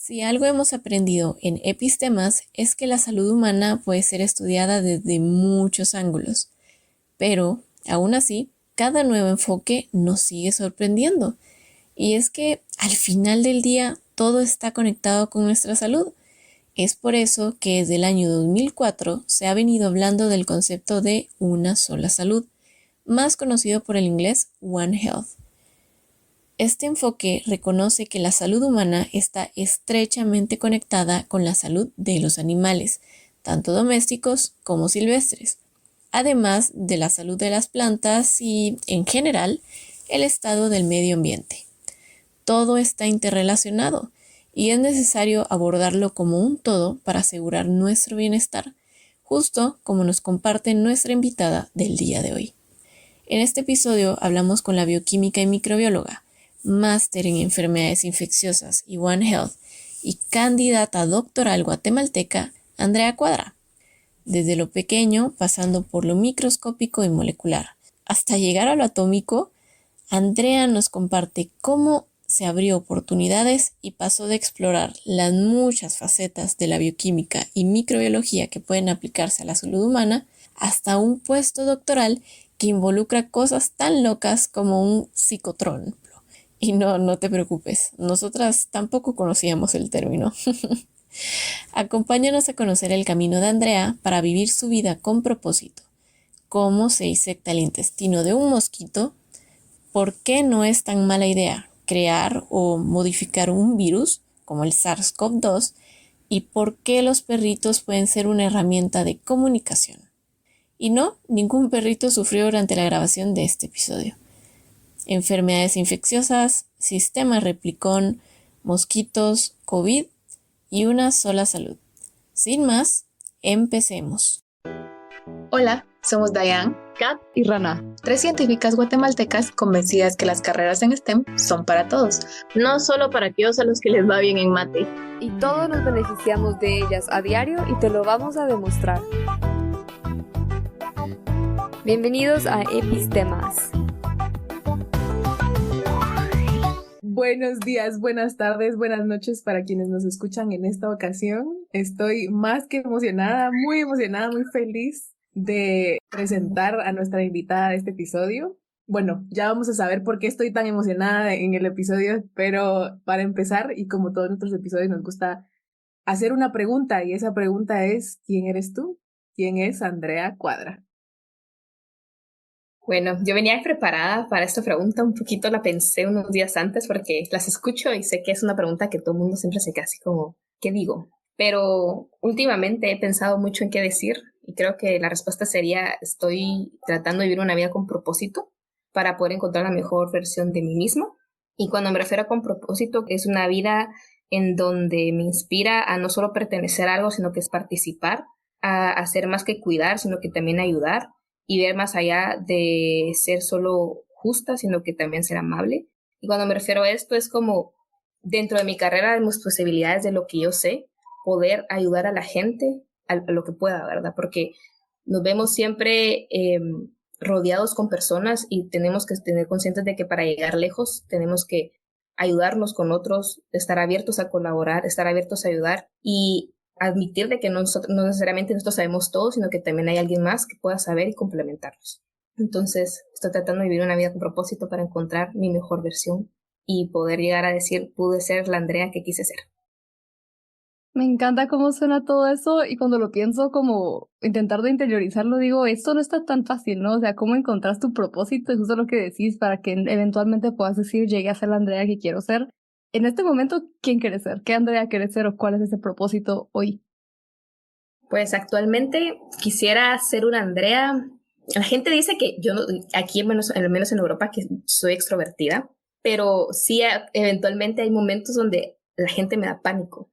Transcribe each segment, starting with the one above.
Si algo hemos aprendido en Epistemas es que la salud humana puede ser estudiada desde muchos ángulos, pero aún así, cada nuevo enfoque nos sigue sorprendiendo. Y es que al final del día todo está conectado con nuestra salud. Es por eso que desde el año 2004 se ha venido hablando del concepto de una sola salud, más conocido por el inglés One Health. Este enfoque reconoce que la salud humana está estrechamente conectada con la salud de los animales, tanto domésticos como silvestres, además de la salud de las plantas y, en general, el estado del medio ambiente. Todo está interrelacionado y es necesario abordarlo como un todo para asegurar nuestro bienestar, justo como nos comparte nuestra invitada del día de hoy. En este episodio hablamos con la bioquímica y microbióloga, máster en enfermedades infecciosas y One Health y candidata doctoral guatemalteca Andrea Cuadra. Desde lo pequeño, pasando por lo microscópico y molecular, hasta llegar a lo atómico, Andrea nos comparte cómo se abrió oportunidades y pasó de explorar las muchas facetas de la bioquímica y microbiología que pueden aplicarse a la salud humana hasta un puesto doctoral que involucra cosas tan locas como un psicotrón. Y no te preocupes, nosotras tampoco conocíamos el término. Acompáñanos a conocer el camino de Andrea para vivir su vida con propósito. Cómo se disecta el intestino de un mosquito, por qué no es tan mala idea crear o modificar un virus como el SARS-CoV-2 y por qué los perritos pueden ser una herramienta de comunicación. Y no, ningún perrito sufrió durante la grabación de este episodio. Enfermedades infecciosas, sistema replicón, mosquitos, COVID y una sola salud. Sin más, empecemos. Hola, somos Dayan, Kat y Rana, tres científicas guatemaltecas convencidas que las carreras en STEM son para todos, no solo para aquellos a los que les va bien en mate. Y todos nos beneficiamos de ellas a diario y te lo vamos a demostrar. Bienvenidos a Epistemas. Buenos días, buenas tardes, buenas noches para quienes nos escuchan en esta ocasión. Estoy más que emocionada, muy feliz de presentar a nuestra invitada de este episodio. Bueno, ya vamos a saber por qué estoy tan emocionada en el episodio, pero para empezar, y como todos nuestros episodios, nos gusta hacer una pregunta, y esa pregunta es, ¿quién eres tú? ¿Quién es Andrea Cuadra? Bueno, yo venía preparada para esta pregunta, un poquito la pensé unos días antes porque las escucho y sé que es una pregunta que todo el mundo siempre se queda así como, ¿qué digo? Pero últimamente he pensado mucho en qué decir y creo que la respuesta sería, estoy tratando de vivir una vida con propósito para poder encontrar la mejor versión de mí mismo. Y cuando me refiero a con propósito, es una vida en donde me inspira a no solo pertenecer a algo, sino que es participar, a hacer más que cuidar, sino que también ayudar y ver más allá de ser solo justa, sino que también ser amable. Y cuando me refiero a esto es como dentro de mi carrera, de mis posibilidades, de lo que yo sé, poder ayudar a la gente a lo que pueda, ¿verdad? Porque nos vemos siempre rodeados con personas y tenemos que tener conscientes de que para llegar lejos tenemos que ayudarnos con otros, estar abiertos a colaborar, estar abiertos a ayudar y admitir de que no necesariamente nosotros sabemos todo, sino que también hay alguien más que pueda saber y complementarnos. Entonces, estoy tratando de vivir una vida con propósito para encontrar mi mejor versión y poder llegar a decir, pude ser la Andrea que quise ser. Me encanta cómo suena todo eso y cuando lo pienso como intentar de interiorizarlo, digo, esto no está tan fácil, ¿no? O sea, cómo encontrar tu propósito, es justo lo que decís, para que eventualmente puedas decir, llegué a ser la Andrea que quiero ser. En este momento, ¿quién quieres ser? ¿Qué Andrea quieres ser o cuál es ese propósito hoy? Pues actualmente quisiera ser una Andrea. La gente dice que yo, aquí al menos en Europa, que soy extrovertida, pero sí eventualmente hay momentos donde la gente me da pánico.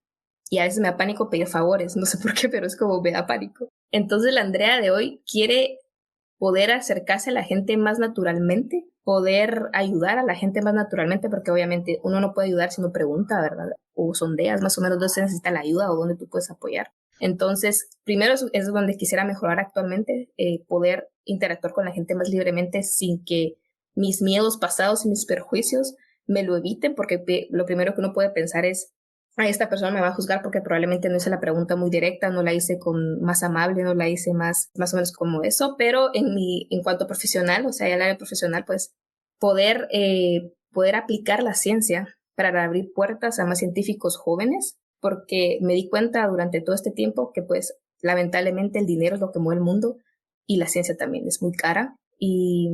Y a veces me da pánico pedir favores, no sé por qué, pero es como me da pánico. Entonces la Andrea de hoy quiere poder acercarse a la gente más naturalmente, poder ayudar a la gente más naturalmente, porque obviamente uno no puede ayudar si no pregunta, ¿verdad? O sondeas más o menos dónde se necesita la ayuda o dónde tú puedes apoyar. Entonces, primero es donde quisiera mejorar actualmente, poder interactuar con la gente más libremente sin que mis miedos pasados y mis perjuicios me lo eviten, porque lo primero que uno puede pensar es, a esta persona me va a juzgar porque probablemente no hice la pregunta muy directa, no la hice con más amable, no la hice más o menos como eso, pero en cuanto a profesional, o sea, ya el área profesional, pues poder aplicar la ciencia para abrir puertas a más científicos jóvenes, porque me di cuenta durante todo este tiempo que pues lamentablemente el dinero es lo que mueve el mundo y la ciencia también es muy cara, y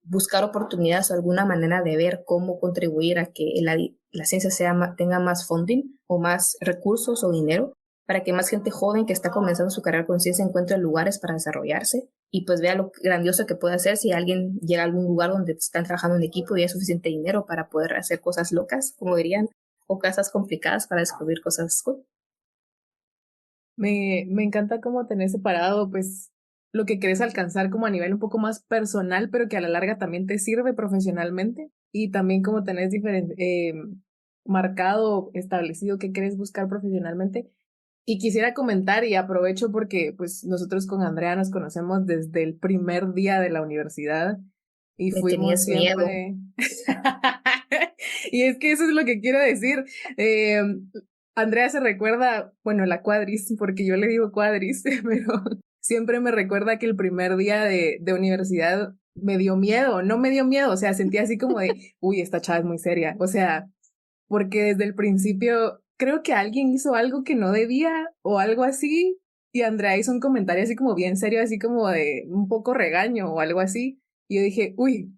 buscar oportunidades o alguna manera de ver cómo contribuir a que la ciencia tenga más funding o más recursos o dinero para que más gente joven que está comenzando su carrera con ciencia encuentre lugares para desarrollarse y pues vea lo grandioso que puede hacer si alguien llega a algún lugar donde están trabajando en equipo y hay suficiente dinero para poder hacer cosas locas, como dirían, o cosas complicadas para descubrir cosas cool. Me encanta cómo tenés separado, pues, lo que querés alcanzar como a nivel un poco más personal, pero que a la larga también te sirve profesionalmente. Y también como tenés marcado, establecido qué querés buscar profesionalmente. Y quisiera comentar, y aprovecho porque pues nosotros con Andrea nos conocemos desde el primer día de la universidad y Me fuimos tenías miedo. siempre... Y es que eso es lo que quiero decir. Eh, Andrea se recuerda, bueno, la cuadris, porque yo le digo cuadris, pero siempre me recuerda que el primer día de universidad me dio miedo, no me dio miedo, o sea, sentía así como de, uy, esta chava es muy seria, o sea, porque desde el principio creo que alguien hizo algo que no debía o algo así, y Andrea hizo un comentario así como bien serio, así como de un poco regaño o algo así, y yo dije, uy,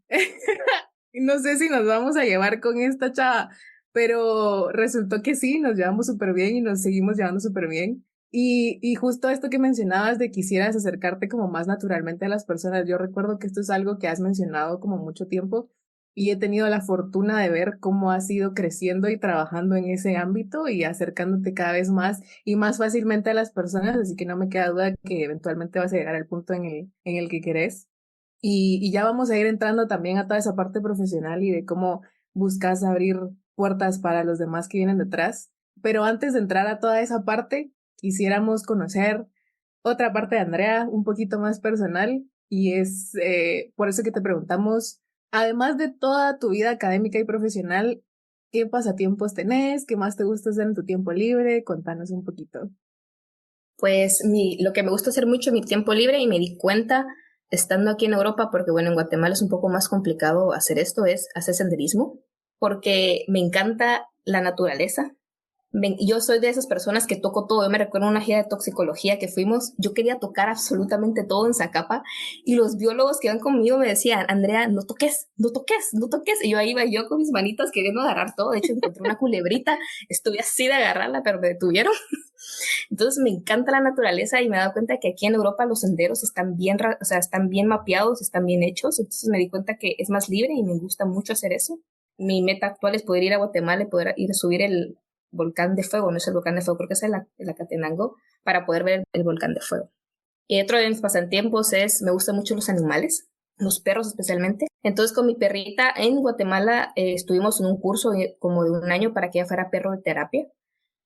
no sé si nos vamos a llevar con esta chava, pero resultó que sí, nos llevamos súper bien y nos seguimos llevando súper bien. Y justo esto que mencionabas de quisieras acercarte como más naturalmente a las personas, yo recuerdo que esto es algo que has mencionado como mucho tiempo y he tenido la fortuna de ver cómo has ido creciendo y trabajando en ese ámbito y acercándote cada vez más y más fácilmente a las personas, así que no me queda duda que eventualmente vas a llegar al punto en el que querés. Y ya vamos a ir entrando también a toda esa parte profesional y de cómo buscas abrir puertas para los demás que vienen detrás. Pero antes de entrar a toda esa parte, quisiéramos conocer otra parte de Andrea, un poquito más personal, y es por eso que te preguntamos, además de toda tu vida académica y profesional, ¿qué pasatiempos tenés? ¿Qué más te gusta hacer en tu tiempo libre? Contanos un poquito. Pues lo que me gusta hacer mucho en mi tiempo libre, y me di cuenta estando aquí en Europa, porque bueno, en Guatemala es un poco más complicado hacer esto, es hacer senderismo, porque me encanta la naturaleza. Yo soy de esas personas que toco todo. Yo me recuerdo una gira de toxicología que fuimos, yo quería tocar absolutamente todo en Zacapa y los biólogos que iban conmigo me decían, Andrea, no toques, no toques, no toques. Y yo ahí iba yo con mis manitas queriendo agarrar todo. De hecho, encontré una culebrita, estuve así de agarrarla, pero me detuvieron. Entonces me encanta la naturaleza y me he dado cuenta que aquí en Europa los senderos están bien, o sea, están bien mapeados, están bien hechos. Entonces me di cuenta que es más libre y me gusta mucho hacer eso. Mi meta actual es poder ir a Guatemala y poder ir a subir el volcán de fuego, no es el volcán de fuego, creo que es el Acatenango, para poder ver el volcán de fuego. Y otro de mis pasatiempos me gustan mucho los animales, los perros especialmente. Entonces con mi perrita en Guatemala estuvimos en un curso como de un año para que ella fuera perro de terapia.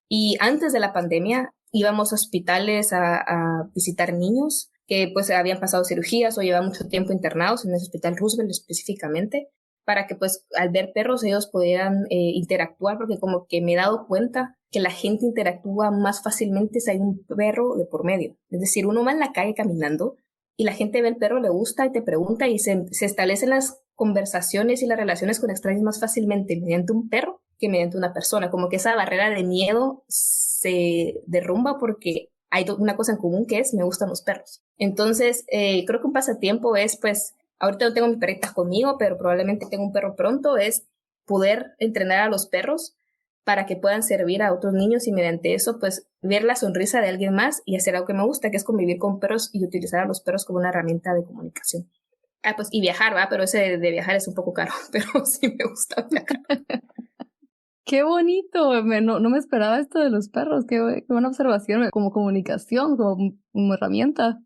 Y antes de la pandemia íbamos a hospitales a visitar niños que pues habían pasado cirugías o llevaban mucho tiempo internados en el Hospital Roosevelt específicamente, para que pues al ver perros ellos pudieran interactuar, porque como que me he dado cuenta que la gente interactúa más fácilmente si hay un perro de por medio. Es decir, uno va en la calle caminando y la gente ve el perro, le gusta y te pregunta y se establecen las conversaciones y las relaciones con extraños más fácilmente mediante un perro que mediante una persona. Como que esa barrera de miedo se derrumba porque hay una cosa en común que es me gustan los perros. Entonces creo que un pasatiempo es pues, ahorita no tengo mis perritas conmigo, pero probablemente tengo un perro pronto, es poder entrenar a los perros para que puedan servir a otros niños y mediante eso, pues, ver la sonrisa de alguien más y hacer algo que me gusta, que es convivir con perros y utilizar a los perros como una herramienta de comunicación. Ah, pues, y viajar, ¿va? Pero ese de viajar es un poco caro, pero sí me gusta viajar. ¡Qué bonito! No me esperaba esto de los perros. Qué buena observación, como comunicación, como herramienta.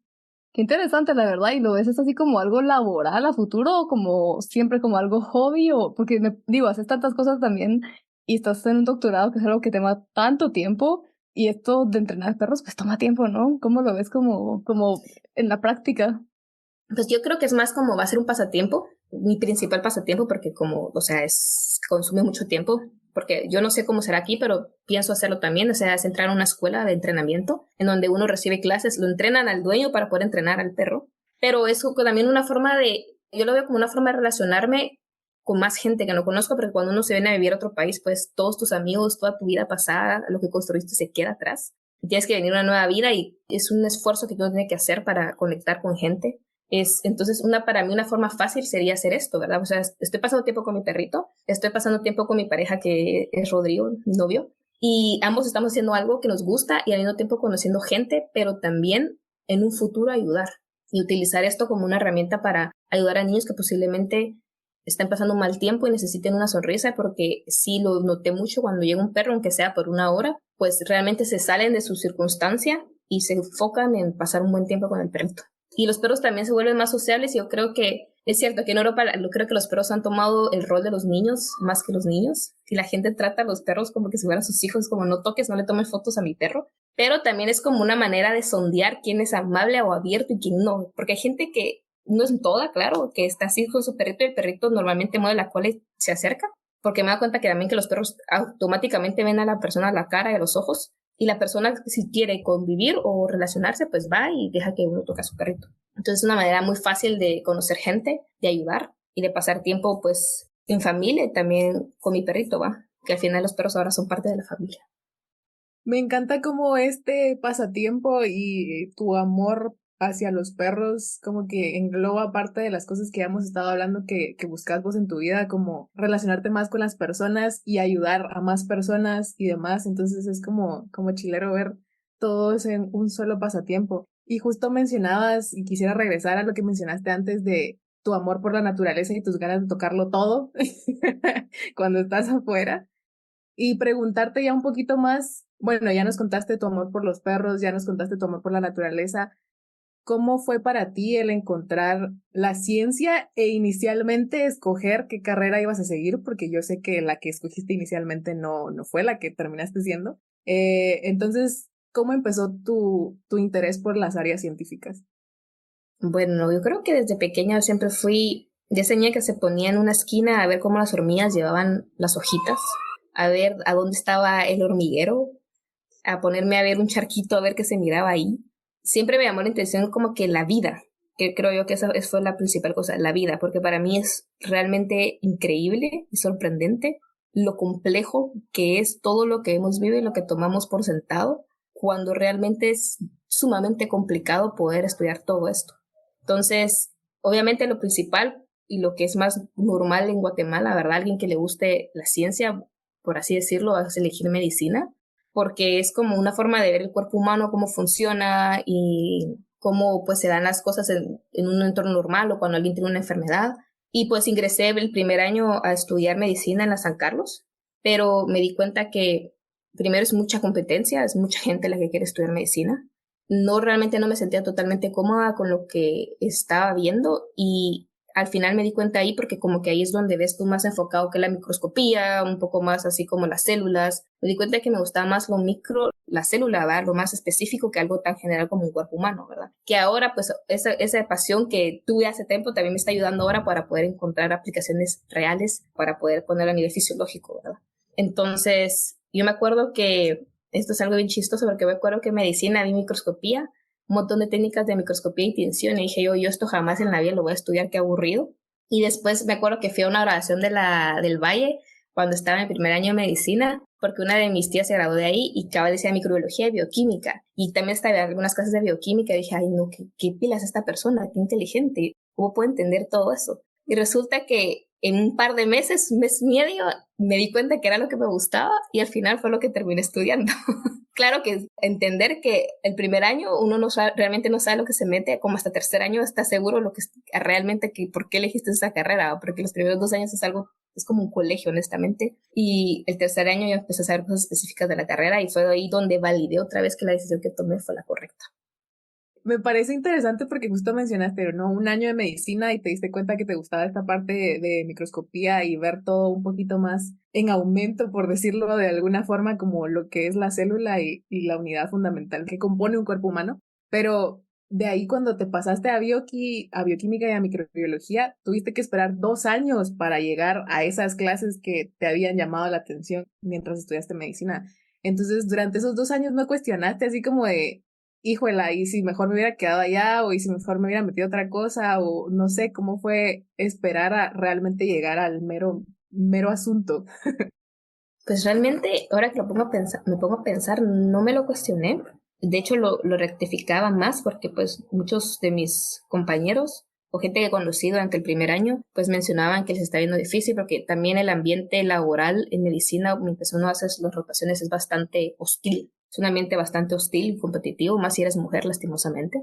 Qué interesante, la verdad. ¿Y lo ves así como algo laboral a futuro o como siempre como algo hobby? O porque haces tantas cosas también y estás en un doctorado que es algo que toma tanto tiempo y esto de entrenar perros pues toma tiempo, ¿no? ¿Cómo lo ves como en la práctica? Pues yo creo que es más como va a ser un pasatiempo, mi principal pasatiempo, porque como, o sea, consume mucho tiempo, porque yo no sé cómo será aquí, pero pienso hacerlo también, o sea, es entrar a una escuela de entrenamiento en donde uno recibe clases, lo entrenan al dueño para poder entrenar al perro, pero es también una forma yo lo veo como una forma de relacionarme con más gente que no conozco, porque cuando uno se viene a vivir a otro país, pues todos tus amigos, toda tu vida pasada, lo que construiste se queda atrás. Y tienes que venir a una nueva vida y es un esfuerzo que uno tiene que hacer para conectar con gente. Entonces, para mí una forma fácil sería hacer esto, ¿verdad? O sea, estoy pasando tiempo con mi perrito, estoy pasando tiempo con mi pareja que es Rodrigo, mi novio, y ambos estamos haciendo algo que nos gusta y al mismo tiempo conociendo gente, pero también en un futuro ayudar y utilizar esto como una herramienta para ayudar a niños que posiblemente están pasando un mal tiempo y necesiten una sonrisa, porque sí lo noté mucho cuando llega un perro, aunque sea por una hora, pues realmente se salen de su circunstancia y se enfocan en pasar un buen tiempo con el perrito. Y los perros también se vuelven más sociables y yo creo que es cierto que en Europa creo que los perros han tomado el rol de los niños más que los niños y la gente trata a los perros como que si fueran sus hijos, como no toques, no le tomes fotos a mi perro, pero también es como una manera de sondear quién es amable o abierto y quién no, porque hay gente que no es toda, claro, que está así con su perrito y el perrito normalmente mueve la cola y se acerca, porque me da cuenta que también que los perros automáticamente ven a la persona a la cara y a los ojos, y la persona si quiere convivir o relacionarse, pues va y deja que uno toque a su perrito. Entonces es una manera muy fácil de conocer gente, de ayudar y de pasar tiempo pues en familia y también con mi perrito, va, que al final los perros ahora son parte de la familia. Me encanta como este pasatiempo y tu amor hacia los perros como que engloba parte de las cosas que hemos estado hablando que buscas vos en tu vida, como relacionarte más con las personas y ayudar a más personas y demás. Entonces es como chilero ver todos en un solo pasatiempo. Y justo mencionabas, y quisiera regresar a lo que mencionaste antes de tu amor por la naturaleza y tus ganas de tocarlo todo cuando estás afuera. Y preguntarte ya un poquito más, bueno, ya nos contaste tu amor por los perros, ya nos contaste tu amor por la naturaleza. ¿Cómo fue para ti el encontrar la ciencia e inicialmente escoger qué carrera ibas a seguir? Porque yo sé que la que escogiste inicialmente no fue la que terminaste siendo. Entonces, ¿cómo empezó tu interés por las áreas científicas? Bueno, yo creo que desde pequeña siempre fui de esa niña que se ponía en una esquina a ver cómo las hormigas llevaban las hojitas, a ver a dónde estaba el hormiguero, a ponerme a ver un charquito, a ver qué se miraba ahí. Siempre me llamó la atención como que la vida, que creo yo que esa fue la principal cosa, la vida, porque para mí es realmente increíble y sorprendente lo complejo que es todo lo que hemos vivido y lo que tomamos por sentado, cuando realmente es sumamente complicado poder estudiar todo esto. Entonces, obviamente lo principal y lo que es más normal en Guatemala, ¿verdad? Alguien que le guste la ciencia, por así decirlo, es elegir medicina, porque es como una forma de ver el cuerpo humano, cómo funciona y cómo pues se dan las cosas en un entorno normal o cuando alguien tiene una enfermedad. Y pues ingresé el primer año a estudiar medicina en la San Carlos, pero me di cuenta que primero es mucha competencia, es mucha gente la que quiere estudiar medicina. Realmente no me sentía totalmente cómoda con lo que estaba viendo y al final me di cuenta ahí porque como que ahí es donde ves tú más enfocado que la microscopía, un poco más así como las células. Me di cuenta que me gustaba más lo micro, la célula, ¿verdad? Lo más específico que algo tan general como un cuerpo humano, ¿verdad? Que ahora pues esa pasión que tuve hace tiempo también me está ayudando ahora para poder encontrar aplicaciones reales, para poder ponerlo a nivel fisiológico, ¿verdad? Entonces, yo me acuerdo que esto es algo bien chistoso porque me acuerdo que en medicina vi microscopía, un montón de técnicas de microscopía y tinción, y dije yo esto jamás en la vida lo voy a estudiar, qué aburrido. Y después me acuerdo que fui a una graduación del Valle cuando estaba en el primer año de medicina, porque una de mis tías se graduó de ahí y acaba de decir microbiología y bioquímica, y también estaba en algunas clases de bioquímica, y dije, ay no, qué pilas esta persona, qué inteligente, ¿cómo puede entender todo eso? Y resulta que en un par de meses, un mes y medio, me di cuenta que era lo que me gustaba y al final fue lo que terminé estudiando. Claro que entender que el primer año uno realmente no sabe lo que se mete, como hasta tercer año está seguro lo que realmente por qué elegiste esa carrera, porque los primeros 2 años es como un colegio, honestamente, y el tercer año ya empecé a saber cosas específicas de la carrera y fue ahí donde validé otra vez que la decisión que tomé fue la correcta. Me parece interesante porque justo mencionaste, ¿no? Un año de medicina y te diste cuenta que te gustaba esta parte de microscopía y ver todo un poquito más en aumento, por decirlo de alguna forma, como lo que es la célula y la unidad fundamental que compone un cuerpo humano. Pero de ahí cuando te pasaste a bioquímica y a microbiología, tuviste que esperar 2 años para llegar a esas clases que te habían llamado la atención mientras estudiaste medicina. Entonces, durante esos 2 años no cuestionaste así como de, híjola, y si mejor me hubiera quedado allá, o y si mejor me hubiera metido otra cosa, o no sé, cómo fue esperar a realmente llegar al mero asunto. Pues realmente, ahora que me pongo a pensar, no me lo cuestioné. De hecho, lo rectificaba más porque pues muchos de mis compañeros o gente que he conocido durante el primer año, pues mencionaban que les está viendo difícil porque también el ambiente laboral en medicina, mientras uno hace las rotaciones, es bastante hostil. Es un ambiente bastante hostil y competitivo, más si eres mujer, lastimosamente.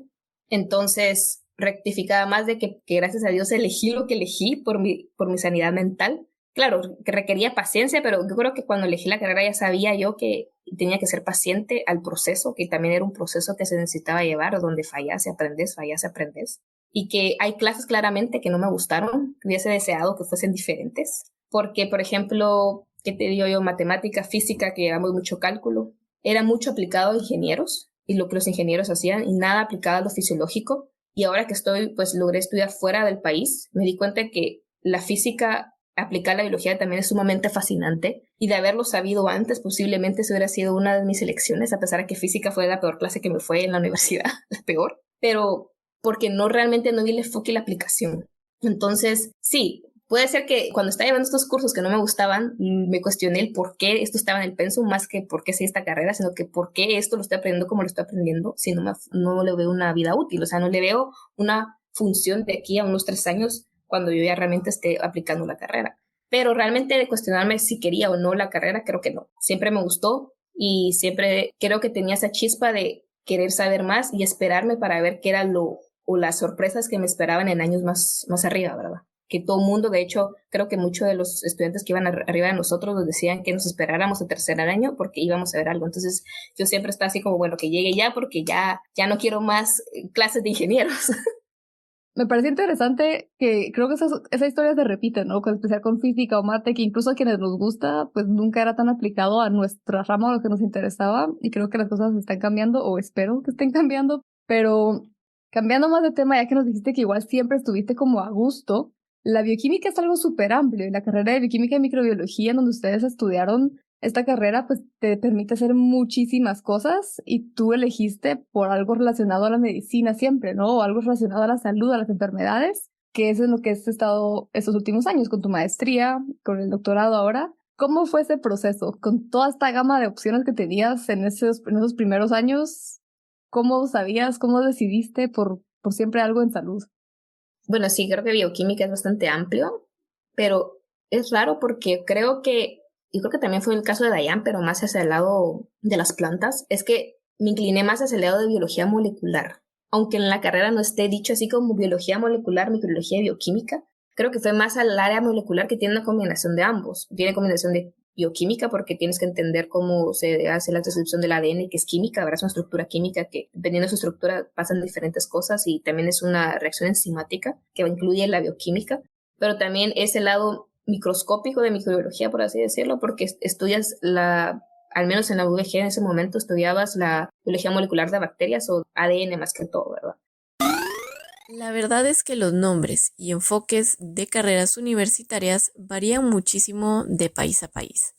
Entonces, rectificaba más de que gracias a Dios elegí lo que elegí por mi sanidad mental. Claro, que requería paciencia, pero yo creo que cuando elegí la carrera ya sabía yo que tenía que ser paciente al proceso, que también era un proceso que se necesitaba llevar, donde fallas y aprendes. Y que hay clases claramente que no me gustaron, que hubiese deseado que fuesen diferentes. Porque, por ejemplo, ¿qué te digo yo? Matemática, física, que llevamos mucho cálculo, era mucho aplicado a ingenieros y lo que los ingenieros hacían y nada aplicado a lo fisiológico. Y ahora que pues logré estudiar fuera del país, me di cuenta que la física aplicar la biología también es sumamente fascinante y de haberlo sabido antes posiblemente eso hubiera sido una de mis elecciones, a pesar de que física fue la peor clase que me fue en la universidad, la peor, pero porque realmente no vi el enfoque y la aplicación. Entonces, sí, puede ser que cuando estaba llevando estos cursos que no me gustaban, me cuestioné el por qué esto estaba en el pensum, más que por qué sí esta carrera, sino que por qué esto lo estoy aprendiendo como lo estoy aprendiendo, si no le veo una vida útil, o sea, no le veo una función de aquí a unos 3 años cuando yo ya realmente esté aplicando la carrera. Pero realmente de cuestionarme si quería o no la carrera, creo que no. Siempre me gustó y siempre creo que tenía esa chispa de querer saber más y esperarme para ver qué era o las sorpresas que me esperaban en años más arriba, ¿verdad? Que todo el mundo, de hecho, creo que muchos de los estudiantes que iban arriba de nosotros nos decían que nos esperáramos el tercer año porque íbamos a ver algo. Entonces yo siempre estaba así como, bueno, que llegue ya porque ya no quiero más clases de ingenieros. Me parece interesante que creo que esa historia se repite, ¿no? En especial con física o mate, que incluso a quienes nos gusta, pues nunca era tan aplicado a nuestra rama o lo que nos interesaba. Y creo que las cosas están cambiando, o espero que estén cambiando. Pero cambiando más de tema, ya que nos dijiste que igual siempre estuviste como a gusto, la bioquímica es algo súper amplio. Y la carrera de bioquímica y microbiología, en donde ustedes estudiaron esta carrera, pues te permite hacer muchísimas cosas y tú elegiste por algo relacionado a la medicina siempre, ¿no? O algo relacionado a la salud, a las enfermedades, que es en lo que has estado estos últimos años, con tu maestría, con el doctorado ahora. ¿Cómo fue ese proceso? Con toda esta gama de opciones que tenías en esos primeros años, ¿cómo sabías, cómo decidiste por siempre algo en salud? Bueno, sí, creo que bioquímica es bastante amplio, pero es raro porque yo creo que también fue el caso de Dayan, pero más hacia el lado de las plantas, es que me incliné más hacia el lado de biología molecular. Aunque en la carrera no esté dicho así como biología molecular, microbiología y bioquímica, creo que fue más al área molecular que tiene una combinación de ambos. Tiene combinación de bioquímica porque tienes que entender cómo se hace la transcripción del ADN, que es química, ¿verdad? Es una estructura química que, dependiendo de su estructura, pasan diferentes cosas y también es una reacción enzimática que incluye la bioquímica, pero también es el lado microscópico de microbiología, por así decirlo, porque estudias al menos en la UVG en ese momento estudiabas la biología molecular de bacterias o ADN más que todo, ¿verdad? La verdad es que los nombres y enfoques de carreras universitarias varían muchísimo de país a país.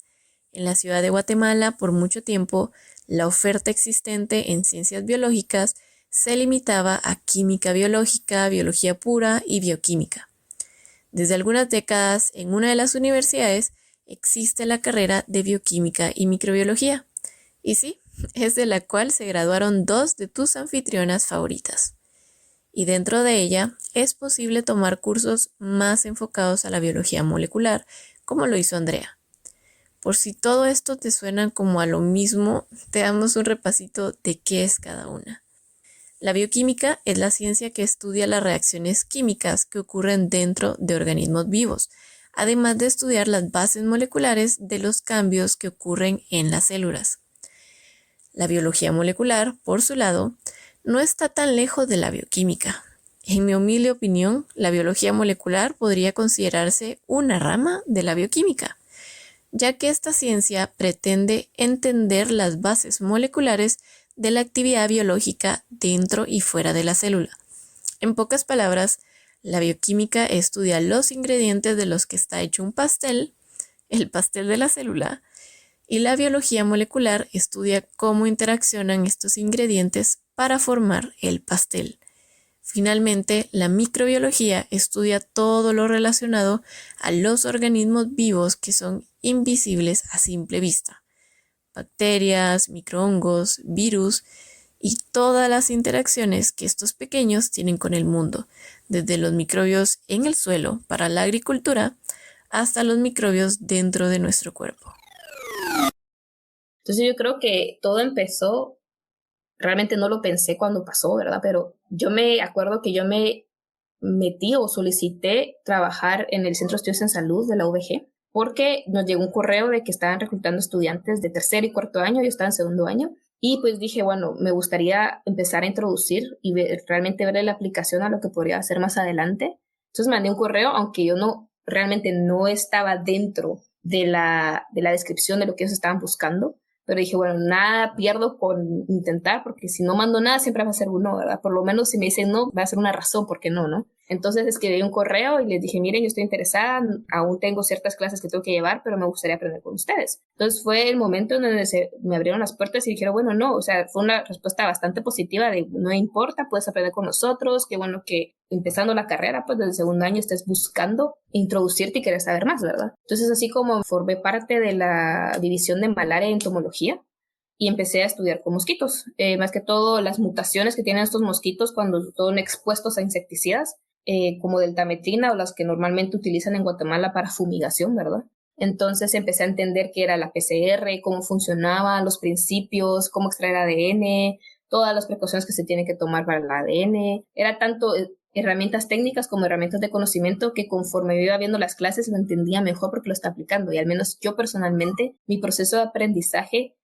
En la ciudad de Guatemala, por mucho tiempo, la oferta existente en ciencias biológicas se limitaba a química biológica, biología pura y bioquímica. Desde algunas décadas, en una de las universidades existe la carrera de bioquímica y microbiología. Y sí, es de la cual se graduaron 2 de tus anfitrionas favoritas. Y dentro de ella es posible tomar cursos más enfocados a la biología molecular, como lo hizo Andrea. Por si todo esto te suena como a lo mismo, te damos un repasito de qué es cada una. La bioquímica es la ciencia que estudia las reacciones químicas que ocurren dentro de organismos vivos, además de estudiar las bases moleculares de los cambios que ocurren en las células. La biología molecular, por su lado, no está tan lejos de la bioquímica. En mi humilde opinión, la biología molecular podría considerarse una rama de la bioquímica, ya que esta ciencia pretende entender las bases moleculares de la actividad biológica dentro y fuera de la célula. En pocas palabras, la bioquímica estudia los ingredientes de los que está hecho un pastel, el pastel de la célula, y la biología molecular estudia cómo interaccionan estos ingredientes para formar el pastel. Finalmente, la microbiología estudia todo lo relacionado a los organismos vivos que son invisibles a simple vista. Bacterias, microhongos, virus y todas las interacciones que estos pequeños tienen con el mundo, desde los microbios en el suelo para la agricultura hasta los microbios dentro de nuestro cuerpo. Entonces yo creo que todo empezó, realmente no lo pensé cuando pasó, ¿verdad? Pero yo me acuerdo que yo me metí o solicité trabajar en el Centro de Estudios en Salud de la UVG porque nos llegó un correo de que estaban reclutando estudiantes de tercer y cuarto año, yo estaba en segundo año, y pues dije, bueno, me gustaría empezar a introducir y realmente ver la aplicación a lo que podría hacer más adelante. Entonces mandé un correo, aunque yo realmente no estaba dentro de la descripción de lo que ellos estaban buscando, pero dije, bueno, nada pierdo con intentar, porque si no mando nada siempre va a ser un no, ¿verdad? Por lo menos si me dicen no, va a ser una razón por qué no, ¿no? Entonces escribí un correo y les dije, miren, yo estoy interesada, aún tengo ciertas clases que tengo que llevar, pero me gustaría aprender con ustedes. Entonces fue el momento en donde me abrieron las puertas y dijeron, bueno, no, o sea, fue una respuesta bastante positiva de, no importa, puedes aprender con nosotros, qué bueno que empezando la carrera, pues desde el segundo año estés buscando introducirte y querer saber más, ¿verdad? Entonces así como formé parte de la división de malaria y entomología, y empecé a estudiar con mosquitos, más que todo las mutaciones que tienen estos mosquitos cuando son expuestos a insecticidas, como deltametrina o las que normalmente utilizan en Guatemala para fumigación, ¿verdad? Entonces empecé a entender qué era la PCR, cómo funcionaban los principios, cómo extraer ADN, todas las precauciones que se tienen que tomar para el ADN. Era tanto herramientas técnicas como herramientas de conocimiento que conforme yo iba viendo las clases lo entendía mejor porque lo estaba aplicando. Y al menos yo personalmente, mi proceso de aprendizaje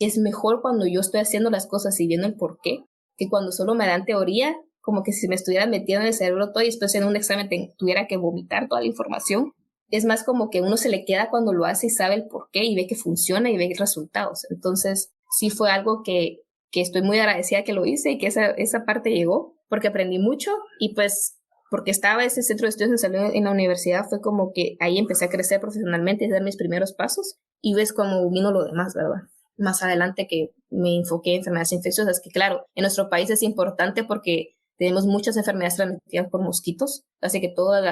es mejor cuando yo estoy haciendo las cosas y viendo el por qué, que cuando solo me dan teoría, como que si me estuviera metiendo en el cerebro todo y después en un examen tuviera que vomitar toda la información. Es más como que uno se le queda cuando lo hace y sabe el por qué y ve que funciona y ve resultados. Entonces, sí fue algo que estoy muy agradecida que lo hice y que esa parte llegó, porque aprendí mucho y pues porque estaba ese centro de estudios de salud en la universidad, fue como que ahí empecé a crecer profesionalmente y dar mis primeros pasos y ves cómo vino lo demás, ¿verdad? Más adelante que me enfoqué en enfermedades infecciosas, que claro, en nuestro país es importante porque tenemos muchas enfermedades transmitidas por mosquitos, así que todos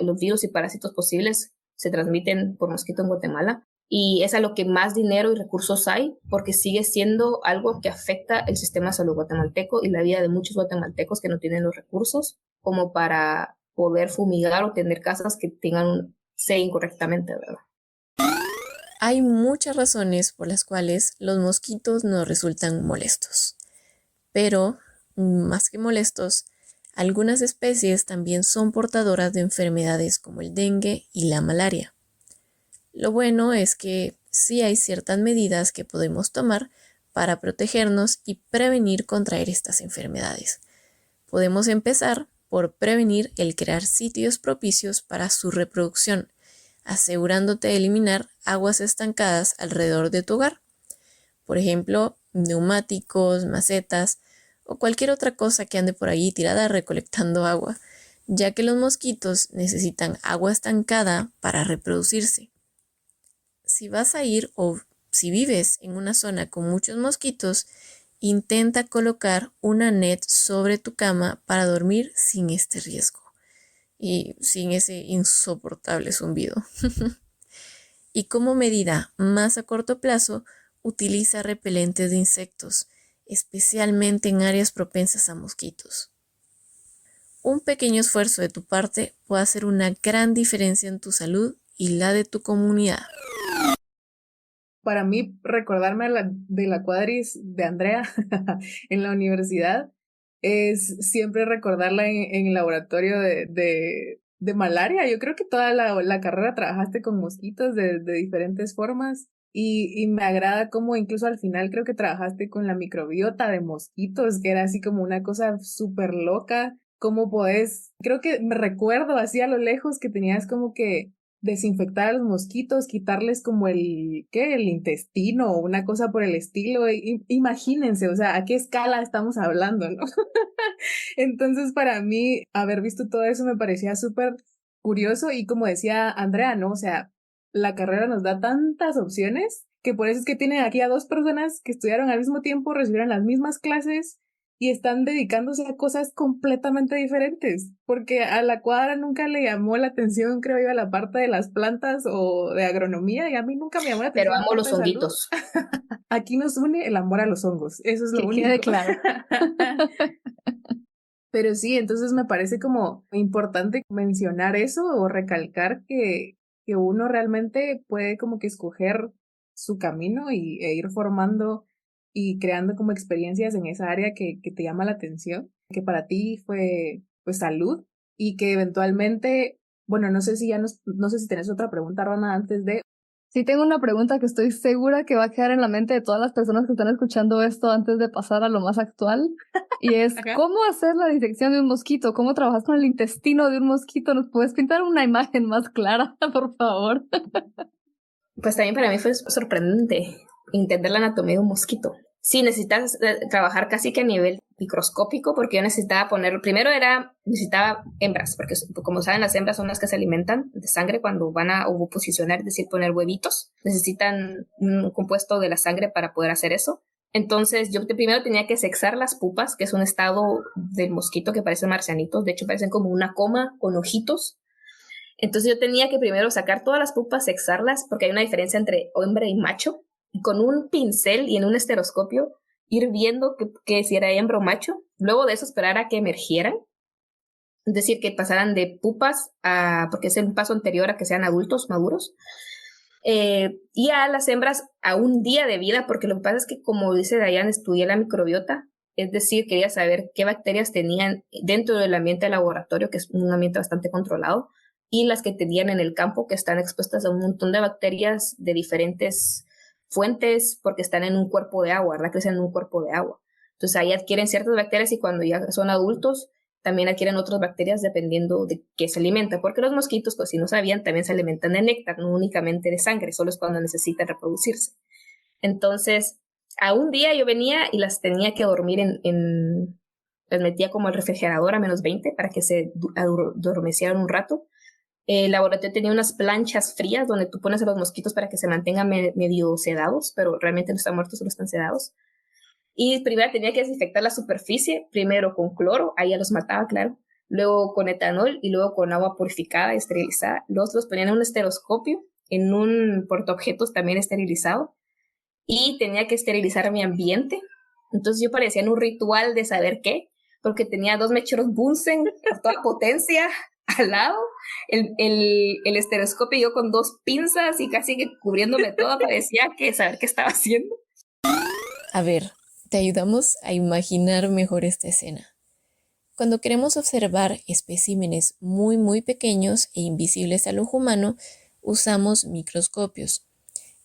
los virus y parásitos posibles se transmiten por mosquito en Guatemala. Y es a lo que más dinero y recursos hay, porque sigue siendo algo que afecta el sistema de salud guatemalteco y la vida de muchos guatemaltecos que no tienen los recursos como para poder fumigar o tener casas que tengan C incorrectamente, ¿verdad? Hay muchas razones por las cuales los mosquitos nos resultan molestos, pero más que molestos, algunas especies también son portadoras de enfermedades como el dengue y la malaria. Lo bueno es que sí hay ciertas medidas que podemos tomar para protegernos y prevenir contraer estas enfermedades. Podemos empezar por prevenir el crear sitios propicios para su reproducción, asegurándote de eliminar aguas estancadas alrededor de tu hogar. Por ejemplo, neumáticos, macetas o cualquier otra cosa que ande por ahí tirada recolectando agua, ya que los mosquitos necesitan agua estancada para reproducirse. Si vas a ir o si vives en una zona con muchos mosquitos, intenta colocar una net sobre tu cama para dormir sin este riesgo y sin ese insoportable zumbido. Y como medida más a corto plazo, utiliza repelentes de insectos, especialmente en áreas propensas a mosquitos. Un pequeño esfuerzo de tu parte puede hacer una gran diferencia en tu salud y la de tu comunidad. Para mí, recordarme de la cuadris de Andrea en la universidad es siempre recordarla en el laboratorio de malaria. Yo creo que toda la carrera trabajaste con mosquitos de diferentes formas y me agrada cómo incluso al final creo que trabajaste con la microbiota de mosquitos, que era así como una cosa súper loca. Cómo podés, creo que me recuerdo así a lo lejos que tenías como que desinfectar a los mosquitos, quitarles como el intestino o una cosa por el estilo. Imagínense, o sea, ¿a qué escala estamos hablando, no? Entonces, para mí, haber visto todo eso me parecía súper curioso y como decía Andrea, ¿no? O sea, la carrera nos da tantas opciones que por eso es que tienen aquí a dos personas que estudiaron al mismo tiempo, recibieron las mismas clases y están dedicándose a cosas completamente diferentes, porque a la cuadra nunca le llamó la atención, creo yo, a la parte de las plantas o de agronomía, y a mí nunca me llamó la Pero atención la amo parte los de salud. honguitos. Aquí nos une el amor a los hongos, eso es lo Que único. quede claro. Pero sí, entonces me parece como importante mencionar eso o recalcar que uno realmente puede como que escoger su camino e ir formando y creando como experiencias en esa área que te llama la atención, que para ti fue pues salud y que eventualmente, bueno, no sé si tenés otra pregunta, Rona, antes de... Sí, tengo una pregunta que estoy segura que va a quedar en la mente de todas las personas que están escuchando esto antes de pasar a lo más actual. Y es, Ajá. ¿cómo hacer la disección de un mosquito? ¿Cómo trabajas con el intestino de un mosquito? ¿Nos puedes pintar una imagen más clara, por favor? Pues también para mí fue sorprendente entender la anatomía de un mosquito. Sí, necesitas trabajar casi que a nivel microscópico, porque yo necesitaba necesitaba hembras, porque como saben, las hembras son las que se alimentan de sangre cuando van a ovoposicionar, es decir, poner huevitos. Necesitan un compuesto de la sangre para poder hacer eso. Entonces yo primero tenía que sexar las pupas, que es un estado del mosquito que parecen marcianitos, de hecho parecen como una coma con ojitos. Entonces yo tenía que primero sacar todas las pupas, sexarlas, porque hay una diferencia entre hombre y macho, y con un pincel y en un estereoscopio ir viendo que si era hembra o macho. Luego de eso esperar a que emergieran, es decir, que pasaran de pupas porque es un paso anterior a que sean adultos maduros. Y a las hembras a un día de vida, porque lo que pasa es que, como dice Dayan, estudié la microbiota, es decir, quería saber qué bacterias tenían dentro del ambiente de laboratorio, que es un ambiente bastante controlado, y las que tenían en el campo, que están expuestas a un montón de bacterias de diferentes fuentes, porque están en un cuerpo de agua, ¿verdad? Crecen en un cuerpo de agua. Entonces ahí adquieren ciertas bacterias y cuando ya son adultos, también adquieren otras bacterias dependiendo de qué se alimenta, porque los mosquitos, pues si no sabían, también se alimentan de néctar, no únicamente de sangre, solo es cuando necesitan reproducirse. Entonces, a un día yo venía y las tenía que dormir las metía como al refrigerador a -20 para que se adormecieran un rato. El laboratorio tenía unas planchas frías donde tú pones a los mosquitos para que se mantengan medio sedados, pero realmente no están muertos, solo están sedados. Y primero tenía que desinfectar la superficie, primero con cloro, ahí ya los mataba, claro, luego con etanol y luego con agua purificada y esterilizada. Los ponían en un estereoscopio, en un portaobjetos también esterilizado, y tenía que esterilizar mi ambiente. Entonces yo parecía en un ritual de saber qué, porque tenía 2 mecheros Bunsen a toda potencia al lado, el estereoscopio yo con 2 pinzas y casi que cubriéndome todo, parecía que saber qué estaba haciendo. A ver, te ayudamos a imaginar mejor esta escena. Cuando queremos observar especímenes muy pequeños e invisibles al ojo humano, usamos microscopios.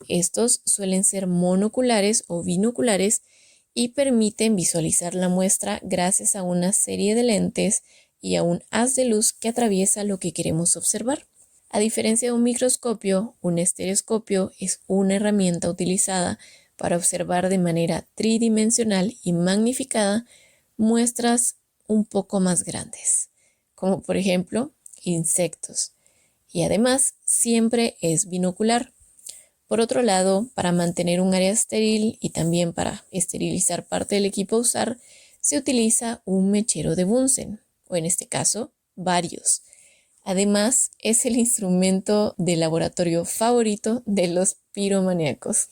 Estos suelen ser monoculares o binoculares y permiten visualizar la muestra gracias a una serie de lentes y a un haz de luz que atraviesa lo que queremos observar. A diferencia de un microscopio, un estereoscopio es una herramienta utilizada para observar de manera tridimensional y magnificada muestras un poco más grandes, como por ejemplo insectos, y además siempre es binocular. Por otro lado, para mantener un área estéril y también para esterilizar parte del equipo a usar, se utiliza un mechero de Bunsen, o en este caso, varios. Además, es el instrumento de laboratorio favorito de los piromaníacos.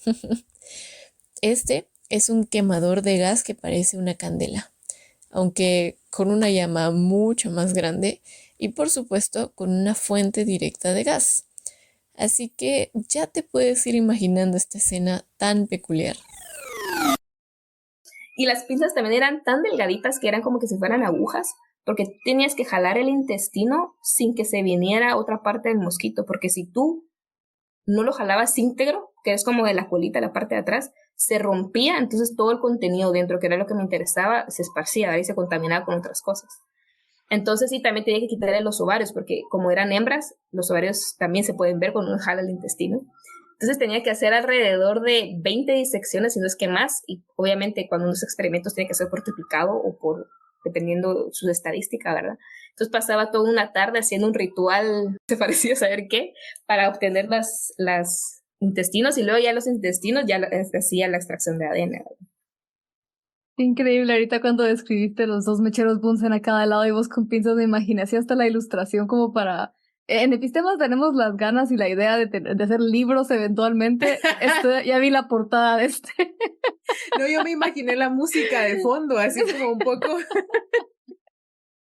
Este es un quemador de gas que parece una candela, aunque con una llama mucho más grande y por supuesto con una fuente directa de gas. Así que ya te puedes ir imaginando esta escena tan peculiar. Y las pinzas también eran tan delgaditas que eran como que si fueran agujas, porque tenías que jalar el intestino sin que se viniera otra parte del mosquito, porque si tú no lo jalabas íntegro, que es como de la colita, la parte de atrás, se rompía, entonces todo el contenido dentro, que era lo que me interesaba, se esparcía y se contaminaba con otras cosas. Entonces sí, también tenía que quitarle los ovarios, porque como eran hembras, los ovarios también se pueden ver cuando uno jala el intestino. Entonces tenía que hacer alrededor de 20 disecciones, si no es que más, y obviamente cuando unos experimentos tiene que ser por triplicado o por, dependiendo su estadística, ¿verdad? Entonces pasaba toda una tarde haciendo un ritual, se parecía a saber qué, para obtener las intestinos, y luego ya los intestinos ya hacía la extracción de ADN, ¿verdad? Increíble, ahorita cuando describiste los dos mecheros Bunsen a cada lado y vos con pinzas, me imaginé así hasta la ilustración como para... En Epistemas tenemos las ganas y la idea de hacer libros eventualmente. Ya vi la portada de este. No, yo me imaginé la música de fondo, así como un poco.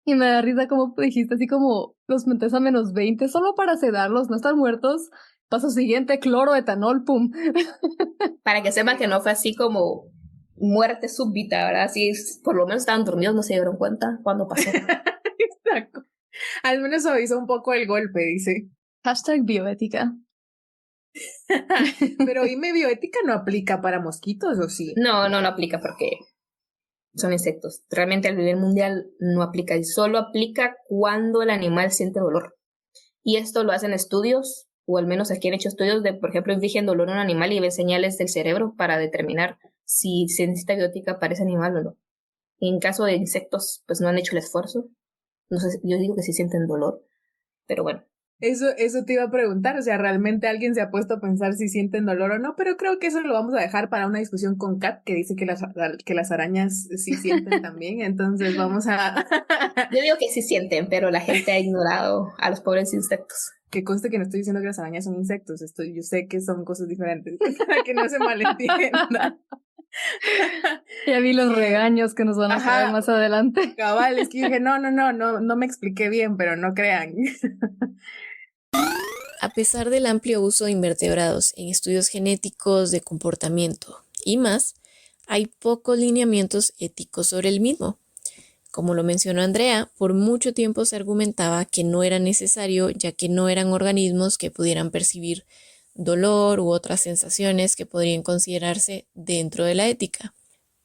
Y me da risa como dijiste, así como los metes a -20 solo para sedarlos, no están muertos. Paso siguiente, cloro, etanol, pum. Para que sepan que no fue así como muerte súbita, ¿verdad? Así, por lo menos estaban dormidos, no se dieron cuenta cuando pasó. Exacto. Al menos avisó un poco el golpe, dice. Hashtag bioética. Pero dime, ¿bioética no aplica para mosquitos o sí? No aplica porque son insectos. Realmente a nivel mundial no aplica, y solo aplica cuando el animal siente dolor. Y esto lo hacen estudios, o al menos aquí han hecho estudios de, por ejemplo, infligen dolor a un animal y ven señales del cerebro para determinar si se necesita biótica para ese animal o no. En caso de insectos, pues no han hecho el esfuerzo. No sé, yo digo que sí sienten dolor, pero bueno. Eso te iba a preguntar, o sea, ¿realmente alguien se ha puesto a pensar si sienten dolor o no? Pero creo que eso lo vamos a dejar para una discusión con Kat, que dice que las arañas sí sienten también, entonces vamos a... Yo digo que sí sienten, pero la gente ha ignorado a los pobres insectos. Que conste que no estoy diciendo que las arañas son insectos, yo sé que son cosas diferentes, para que no se malentienda. Ya vi los regaños que nos van a caer más adelante. Cabal, es que dije, no me expliqué bien, pero no crean. A pesar del amplio uso de invertebrados en estudios genéticos de comportamiento y más, hay pocos lineamientos éticos sobre el mismo. Como lo mencionó Andrea, por mucho tiempo se argumentaba que no era necesario, ya que no eran organismos que pudieran percibir dolor u otras sensaciones que podrían considerarse dentro de la ética.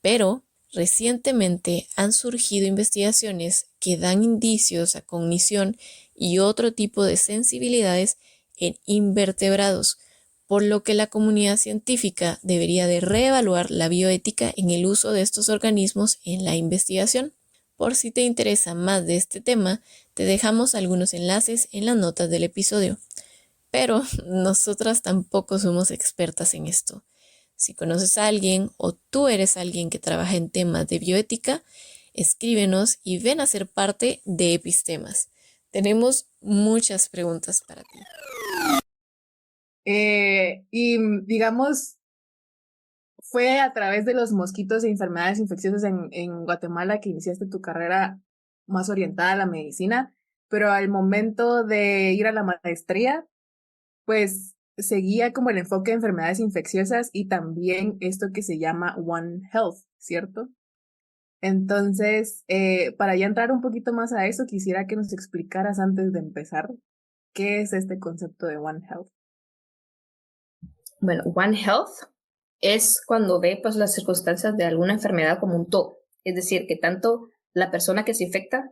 Pero recientemente han surgido investigaciones que dan indicios a cognición y otro tipo de sensibilidades en invertebrados, por lo que la comunidad científica debería de reevaluar la bioética en el uso de estos organismos en la investigación. Por si te interesa más de este tema, te dejamos algunos enlaces en las notas del episodio. Pero nosotras tampoco somos expertas en esto. Si conoces a alguien o tú eres alguien que trabaja en temas de bioética, escríbenos y ven a ser parte de Epistemas. Tenemos muchas preguntas para ti. Y digamos, fue a través de los mosquitos e enfermedades infecciosas en Guatemala que iniciaste tu carrera más orientada a la medicina, pero al momento de ir a la maestría, pues seguía como el enfoque de enfermedades infecciosas y también esto que se llama One Health, ¿cierto? Entonces, para ya entrar un poquito más a eso, quisiera que nos explicaras antes de empezar, ¿qué es este concepto de One Health? Bueno, One Health es cuando ve pues las circunstancias de alguna enfermedad como un todo. Es decir, que tanto la persona que se infecta,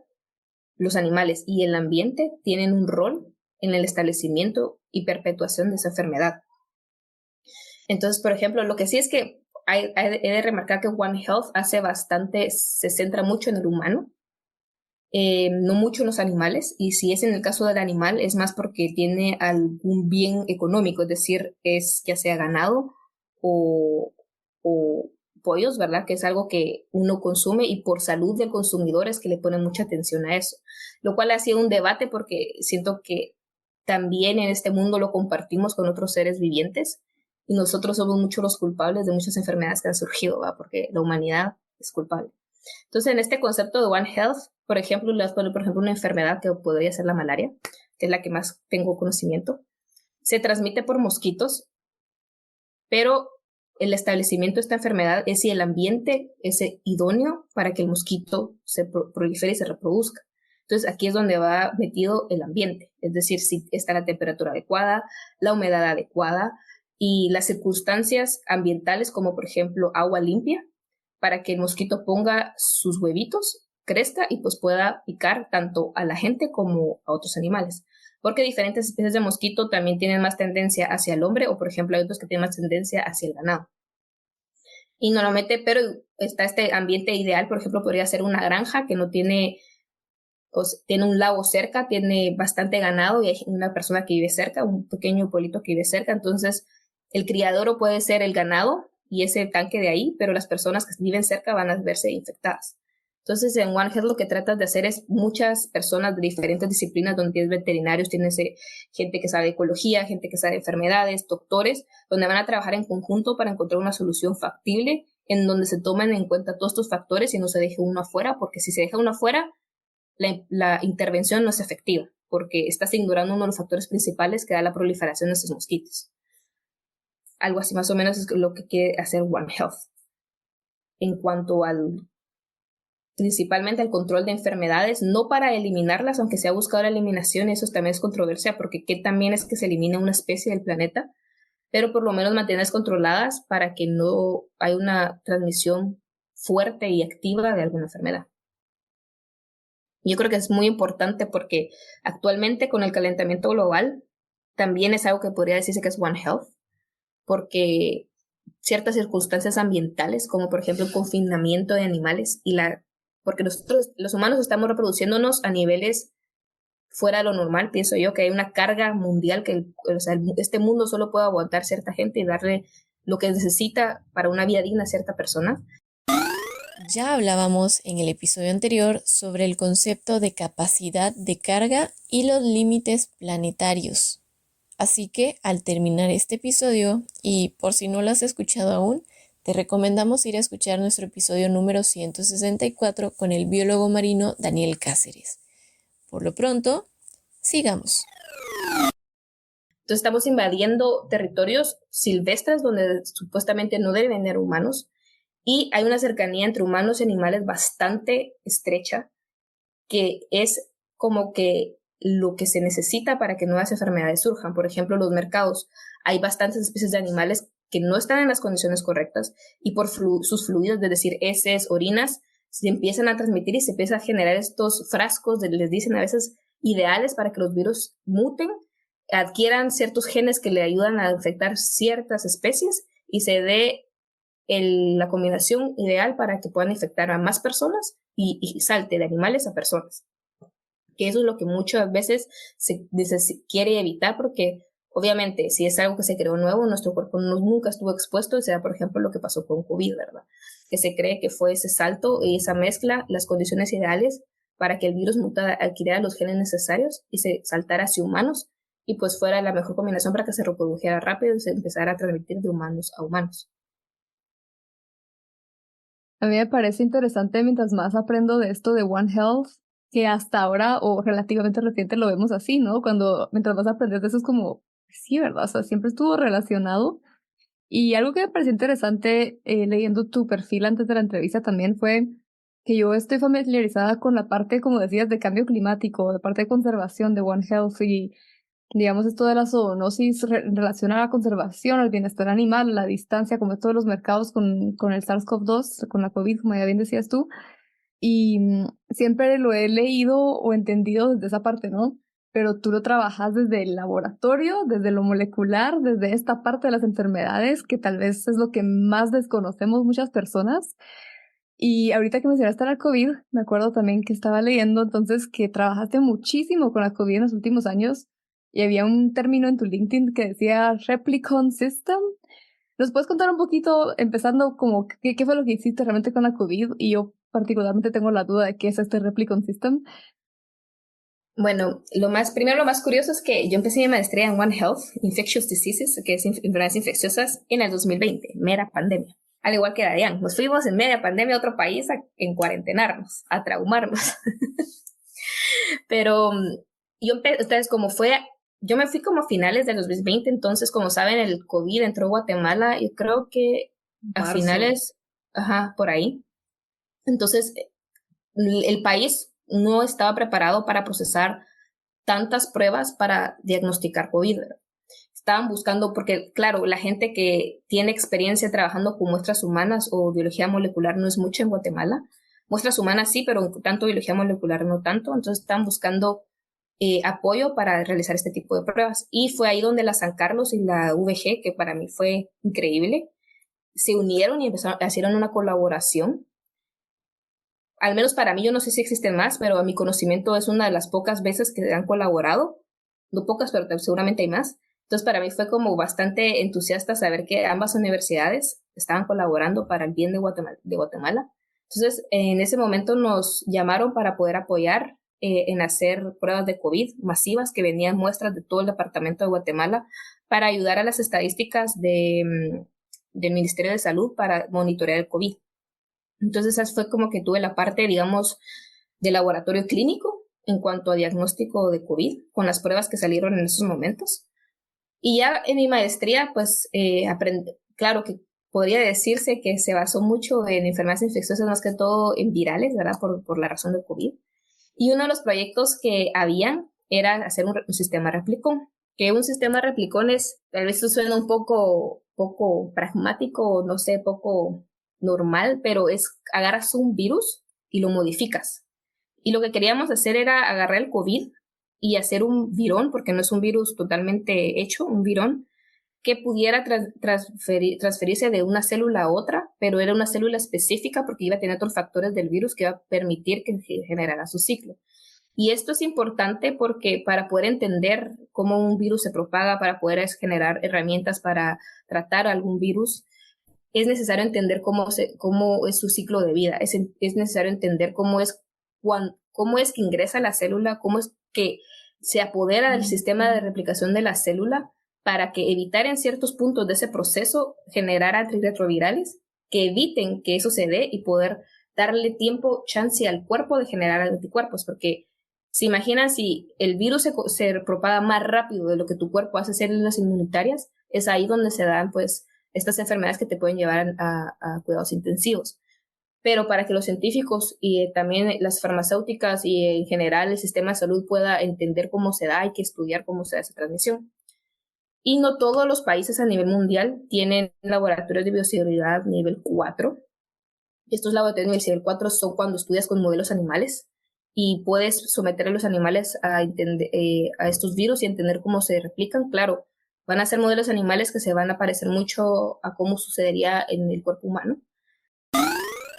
los animales y el ambiente tienen un rol en el establecimiento y perpetuación de esa enfermedad. Entonces, por ejemplo, lo que sí es que he de remarcar que One Health se centra mucho en el humano, no mucho en los animales, y si es en el caso del animal es más porque tiene algún bien económico, es decir, es ya sea ganado o pollos, ¿verdad? Que es algo que uno consume y por salud del consumidor es que le ponen mucha atención a eso, lo cual ha sido un debate porque siento que también en este mundo lo compartimos con otros seres vivientes y nosotros somos muchos los culpables de muchas enfermedades que han surgido, ¿verdad? Porque la humanidad es culpable. Entonces, en este concepto de One Health, por ejemplo, les poner, por ejemplo, una enfermedad que podría ser la malaria, que es la que más tengo conocimiento. Se transmite por mosquitos, pero el establecimiento de esta enfermedad es si el ambiente es idóneo para que el mosquito se prolifere y se reproduzca. Entonces, aquí es donde va metido el ambiente, es decir, si está la temperatura adecuada, la humedad adecuada y las circunstancias ambientales, como por ejemplo agua limpia, para que el mosquito ponga sus huevitos crezca y pues pueda picar tanto a la gente como a otros animales. Porque diferentes especies de mosquito también tienen más tendencia hacia el hombre, o por ejemplo hay otros que tienen más tendencia hacia el ganado. Y normalmente, pero está este ambiente ideal, por ejemplo, podría ser una granja que no tiene, tiene un lago cerca, tiene bastante ganado y hay una persona que vive cerca, un pequeño pueblito que vive cerca, entonces el criadero puede ser el ganado y ese tanque de ahí, pero las personas que viven cerca van a verse infectadas. Entonces, en One Health lo que tratas de hacer es muchas personas de diferentes disciplinas, donde tienes veterinarios, tienes gente que sabe de ecología, gente que sabe de enfermedades, doctores, donde van a trabajar en conjunto para encontrar una solución factible en donde se tomen en cuenta todos estos factores y no se deje uno afuera, porque si se deja uno afuera, la intervención no es efectiva, porque estás ignorando uno de los factores principales que da la proliferación de estos mosquitos. Algo así más o menos es lo que quiere hacer One Health. En cuanto principalmente al control de enfermedades, no para eliminarlas, aunque se ha buscado la eliminación, eso también es controversia, porque ¿qué también es que se elimine una especie del planeta? Pero por lo menos mantenerlas controladas para que no haya una transmisión fuerte y activa de alguna enfermedad. Yo creo que es muy importante porque actualmente con el calentamiento global también es algo que podría decirse que es One Health, porque ciertas circunstancias ambientales, como por ejemplo el confinamiento de animales porque nosotros los humanos estamos reproduciéndonos a niveles fuera de lo normal, pienso yo, que hay una carga mundial que este mundo solo puede aguantar cierta gente y darle lo que necesita para una vida digna a cierta persona. Ya hablábamos en el episodio anterior sobre el concepto de capacidad de carga y los límites planetarios. Así que al terminar este episodio, y por si no lo has escuchado aún, te recomendamos ir a escuchar nuestro episodio número 164 con el biólogo marino Daniel Cáceres. Por lo pronto, sigamos. Entonces estamos invadiendo territorios silvestres donde supuestamente no deben haber humanos y hay una cercanía entre humanos y animales bastante estrecha que es como que lo que se necesita para que nuevas enfermedades surjan. Por ejemplo, los mercados. Hay bastantes especies de animales que no están en las condiciones correctas y por sus fluidos, es decir, heces, orinas, se empiezan a transmitir y se empieza a generar estos frascos, les dicen a veces, ideales para que los virus muten, adquieran ciertos genes que le ayudan a infectar ciertas especies y se dé la combinación ideal para que puedan infectar a más personas y salte de animales a personas. Que eso es lo que muchas veces se quiere evitar porque obviamente si es algo que se creó nuevo, nuestro cuerpo nunca estuvo expuesto y será por ejemplo lo que pasó con COVID, ¿verdad? Que se cree que fue ese salto y esa mezcla, las condiciones ideales para que el virus adquiriera los genes necesarios y se saltara hacia humanos y pues fuera la mejor combinación para que se reprodujera rápido y se empezara a transmitir de humanos a humanos. A mí me parece interesante mientras más aprendo de esto de One Health, que hasta ahora o relativamente reciente lo vemos así, ¿no? Mientras más aprendes de eso es como, sí, ¿verdad? O sea, siempre estuvo relacionado. Y algo que me pareció interesante leyendo tu perfil antes de la entrevista también fue que yo estoy familiarizada con la parte, como decías, de cambio climático, de parte de conservación de One Health y digamos esto de la zoonosis en relación a la conservación, al bienestar animal, la distancia, como esto de los mercados con el SARS-CoV-2, con la COVID, como ya bien decías tú. Y siempre lo he leído o entendido desde esa parte, ¿no? Pero tú lo trabajas desde el laboratorio, desde lo molecular, desde esta parte de las enfermedades, que tal vez es lo que más desconocemos muchas personas. Y ahorita que mencionaste la COVID, me acuerdo también que estaba leyendo entonces que trabajaste muchísimo con la COVID en los últimos años y había un término en tu LinkedIn que decía Replicon System. ¿Nos puedes contar un poquito, empezando como qué fue lo que hiciste realmente con la COVID? Y yo particularmente tengo la duda de qué es este Replicon System. Bueno, lo más curioso es que yo empecé mi maestría en One Health, Infectious Diseases, que es enfermedades infecciosas, en el 2020, mera pandemia. Al igual que Dayan, nos fuimos en media pandemia a otro país a encuarentenarnos, a traumarnos. Pero entonces yo me fui como a finales del 2020, entonces como saben el COVID entró a Guatemala, yo creo que a finales, por ahí. Entonces el país no estaba preparado para procesar tantas pruebas para diagnosticar COVID. Estaban buscando, porque claro, la gente que tiene experiencia trabajando con muestras humanas o biología molecular no es mucha en Guatemala. muestras humanas sí, pero tanto biología molecular no tanto. Entonces estaban buscando apoyo para realizar este tipo de pruebas. Y fue ahí donde la San Carlos y la VG, que para mí fue increíble, se unieron y hicieron una colaboración. Al menos para mí, yo no sé si existen más, pero a mi conocimiento es una de las pocas veces que han colaborado. No pocas, pero seguramente hay más. Entonces para mí fue como bastante entusiasta saber que ambas universidades estaban colaborando para el bien de Guatemala. Entonces en ese momento nos llamaron para poder apoyar en hacer pruebas de COVID masivas, que venían muestras de todo el departamento de Guatemala para ayudar a las estadísticas del Ministerio de Salud para monitorear el COVID. Entonces esa fue como que tuve la parte, digamos, de laboratorio clínico en cuanto a diagnóstico de COVID, con las pruebas que salieron en esos momentos. Y ya en mi maestría, pues, claro que podría decirse que se basó mucho en enfermedades infecciosas, más que todo en virales, ¿verdad? Por la razón del COVID. Y uno de los proyectos que habían era hacer un sistema replicón, que un sistema replicón es, tal vez esto suena un poco pragmático, no sé, poco normal, pero es agarras un virus y lo modificas. Y lo que queríamos hacer era agarrar el COVID y hacer un virón, porque no es un virus totalmente hecho, un virón, que pudiera transferirse de una célula a otra, pero era una célula específica porque iba a tener otros factores del virus que iba a permitir que generara su ciclo. Y esto es importante porque para poder entender cómo un virus se propaga, para poder generar herramientas para tratar algún virus, es necesario entender cómo es su ciclo de vida. Es necesario entender cómo es que ingresa a la célula, cómo es que se apodera del sistema de replicación de la célula, para que evitar en ciertos puntos de ese proceso generar antirretrovirales que eviten que eso se dé y poder darle chance al cuerpo de generar anticuerpos, porque se imaginan si el virus se propaga más rápido de lo que tu cuerpo hace células inmunitarias, es ahí donde se dan pues estas enfermedades que te pueden llevar a cuidados intensivos. Pero para que los científicos y también las farmacéuticas y en general el sistema de salud pueda entender cómo se da, hay que estudiar cómo se da esa transmisión. Y no todos los países a nivel mundial tienen laboratorios de bioseguridad nivel 4. Estos laboratorios de nivel 4 son cuando estudias con modelos animales y puedes someter a los animales a estos virus y entender cómo se replican. Claro, van a ser modelos animales que se van a parecer mucho a cómo sucedería en el cuerpo humano.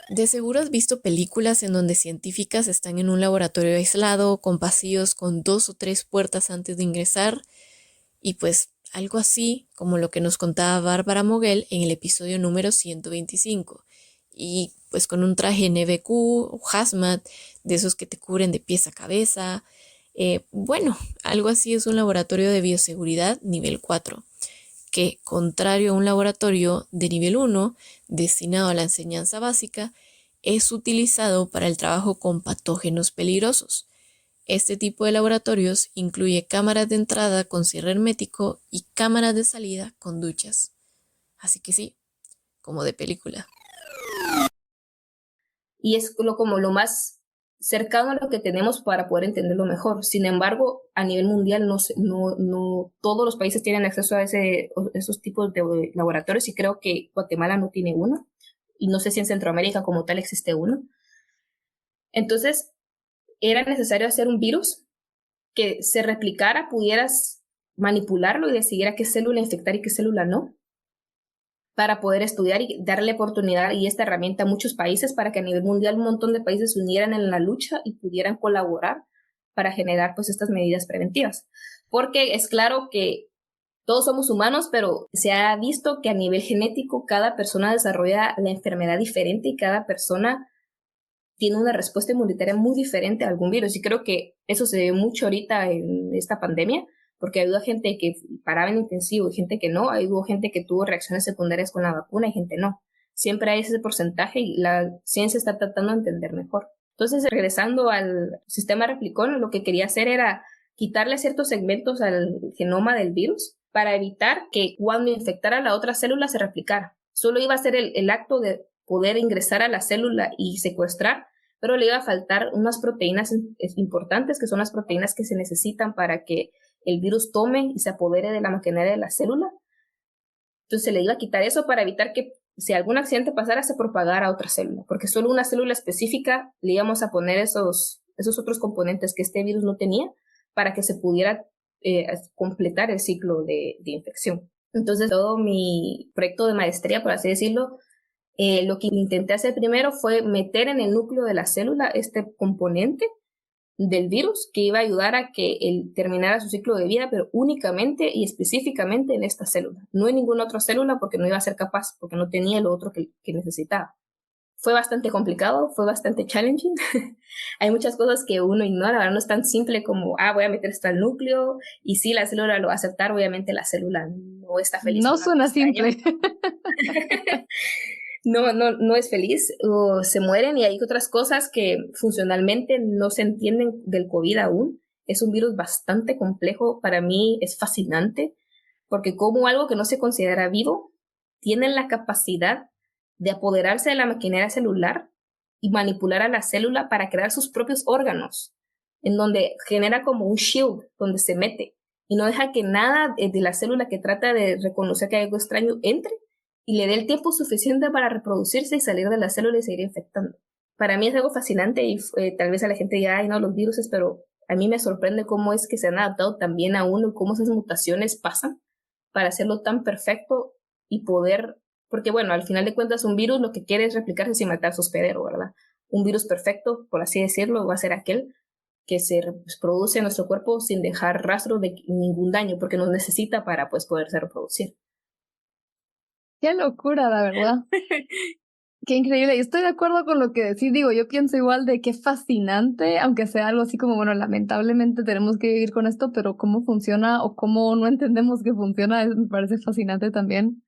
De seguro has visto películas en donde científicas están en un laboratorio aislado, con pasillos con 2 o 3 puertas antes de ingresar, y pues algo así como lo que nos contaba Bárbara Moguel en el episodio número 125. Y pues con un traje NBQ o hazmat, de esos que te cubren de pies a cabeza. Bueno, algo así es un laboratorio de bioseguridad nivel 4, que contrario a un laboratorio de nivel 1, destinado a la enseñanza básica, es utilizado para el trabajo con patógenos peligrosos. Este tipo de laboratorios incluye cámaras de entrada con cierre hermético y cámaras de salida con duchas. Así que sí, como de película. Y es como lo más cercano a lo que tenemos para poder entenderlo mejor. Sin embargo, a nivel mundial no todos los países tienen acceso a esos tipos de laboratorios, y creo que Guatemala no tiene uno, y no sé si en Centroamérica como tal existe uno. Entonces, era necesario hacer un virus que se replicara, pudieras manipularlo y decidir a qué célula infectar y qué célula no, para poder estudiar y darle oportunidad y esta herramienta a muchos países para que a nivel mundial un montón de países se unieran en la lucha y pudieran colaborar para generar pues estas medidas preventivas. Porque es claro que todos somos humanos, pero se ha visto que a nivel genético cada persona desarrolla la enfermedad diferente y cada persona tiene una respuesta inmunitaria muy diferente a algún virus. Y creo que eso se ve mucho ahorita en esta pandemia, porque hubo gente que paraba en intensivo y gente que no. Hubo gente que tuvo reacciones secundarias con la vacuna y gente no. Siempre hay ese porcentaje y la ciencia está tratando de entender mejor. Entonces, regresando al sistema replicón, lo que quería hacer era quitarle ciertos segmentos al genoma del virus para evitar que cuando infectara la otra célula se replicara. Solo iba a ser el acto de poder ingresar a la célula y secuestrar, pero le iba a faltar unas proteínas importantes, que son las proteínas que se necesitan para que el virus tome y se apodere de la maquinaria de la célula. Entonces se le iba a quitar eso para evitar que si algún accidente pasara, se propagara a otra célula, porque solo una célula específica le íbamos a poner esos otros componentes que este virus no tenía para que se pudiera completar el ciclo de infección. Entonces, todo mi proyecto de maestría, por así decirlo, lo que intenté hacer primero fue meter en el núcleo de la célula este componente del virus que iba a ayudar a que él terminara su ciclo de vida, pero únicamente y específicamente en esta célula, no en ninguna otra célula porque no iba a ser capaz, porque no tenía lo otro que necesitaba. Fue bastante complicado, fue bastante challenging. Hay muchas cosas que uno ignora, ¿verdad? No es tan simple como, voy a meter esto al núcleo y si la célula lo va a aceptar, obviamente la célula no está feliz. No suena simple. No es feliz, o se mueren, y hay otras cosas que funcionalmente no se entienden del COVID aún. Es un virus bastante complejo, para mí es fascinante, porque como algo que no se considera vivo, tiene la capacidad de apoderarse de la maquinaria celular y manipular a la célula para crear sus propios órganos, en donde genera como un shield, donde se mete, y no deja que nada de la célula que trata de reconocer que hay algo extraño entre, y le dé el tiempo suficiente para reproducirse y salir de la célula y seguir infectando. Para mí es algo fascinante y tal vez a la gente diga, no, los virus, pero a mí me sorprende cómo es que se han adaptado tan bien a uno y cómo esas mutaciones pasan para hacerlo tan perfecto y poder, porque bueno, al final de cuentas un virus lo que quiere es replicarse sin matar su hospedero, ¿verdad? Un virus perfecto, por así decirlo, va a ser aquel que se reproduce en nuestro cuerpo sin dejar rastro de ningún daño, porque nos necesita para pues poderse reproducir. Qué locura, la verdad. Qué increíble. Y estoy de acuerdo con lo que decís. Digo, yo pienso igual de qué fascinante, aunque sea algo así como, bueno, lamentablemente tenemos que vivir con esto, pero cómo funciona o cómo no entendemos que funciona, me parece fascinante también.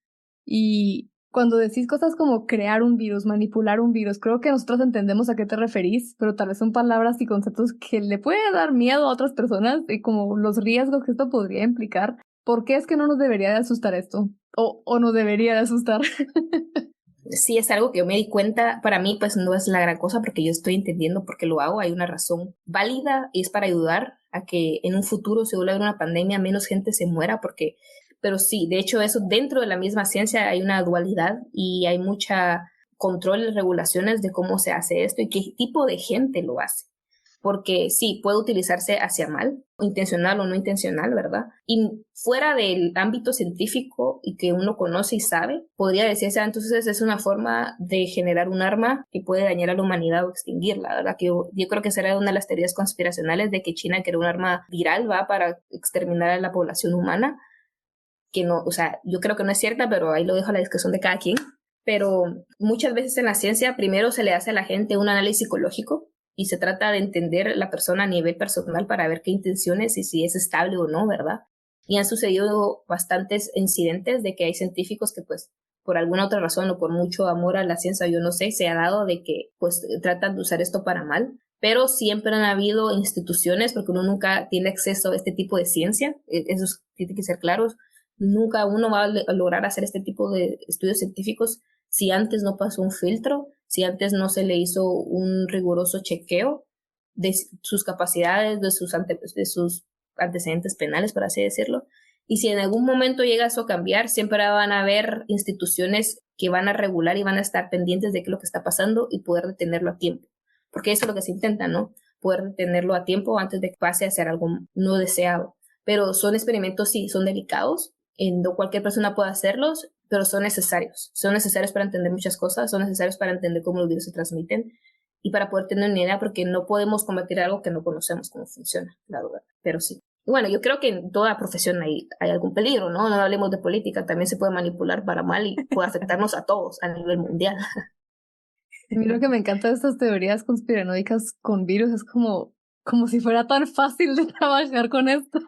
Y cuando decís cosas como crear un virus, manipular un virus, creo que nosotros entendemos a qué te referís, pero tal vez son palabras y conceptos que le puede dar miedo a otras personas y como los riesgos que esto podría implicar. ¿Por qué es que no nos debería de asustar esto? O nos debería de asustar. Sí, es algo que yo me di cuenta, para mí pues no es la gran cosa porque yo estoy entendiendo por qué lo hago, hay una razón válida y es para ayudar a que en un futuro, si vuelve a haber una pandemia, menos gente se muera, pero sí, de hecho eso dentro de la misma ciencia hay una dualidad y hay mucha control y regulaciones de cómo se hace esto y qué tipo de gente lo hace. Porque sí, puede utilizarse hacia mal, intencional o no intencional, ¿verdad? Y fuera del ámbito científico y que uno conoce y sabe, podría decirse, entonces es una forma de generar un arma que puede dañar a la humanidad o extinguirla, ¿verdad? Que yo creo que será una de las teorías conspiracionales de que China creó un arma viral, ¿va? Para exterminar a la población humana, que no, o sea, yo creo que no es cierta, pero ahí lo dejo a la discusión de cada quien. Pero muchas veces en la ciencia primero se le hace a la gente un análisis psicológico, y se trata de entender la persona a nivel personal para ver qué intenciones y si es estable o no, ¿verdad? Y han sucedido bastantes incidentes de que hay científicos que pues por alguna otra razón o por mucho amor a la ciencia, yo no sé, se ha dado de que pues tratan de usar esto para mal, pero siempre han habido instituciones, porque uno nunca tiene acceso a este tipo de ciencia, eso tiene que ser claro, nunca uno va a lograr hacer este tipo de estudios científicos si antes no pasó un filtro, si antes no se le hizo un riguroso chequeo de sus capacidades, de sus antecedentes penales, por así decirlo. Y si en algún momento llega eso a cambiar, siempre van a haber instituciones que van a regular y van a estar pendientes de qué es lo que está pasando y poder detenerlo a tiempo. Porque eso es lo que se intenta, ¿no? Poder detenerlo a tiempo antes de que pase a ser algo no deseado. Pero son experimentos, sí, son delicados. No cualquier persona puede hacerlos, pero son necesarios. Son necesarios para entender muchas cosas, son necesarios para entender cómo los virus se transmiten y para poder tener una idea, porque no podemos combatir algo que no conocemos cómo funciona, la verdad. Pero sí. Y bueno, yo creo que en toda profesión hay algún peligro, ¿no? No hablemos de política, también se puede manipular para mal y puede afectarnos a todos a nivel mundial. A mí lo que me encanta de estas teorías conspiranoicas con virus es como si fuera tan fácil de trabajar con esto.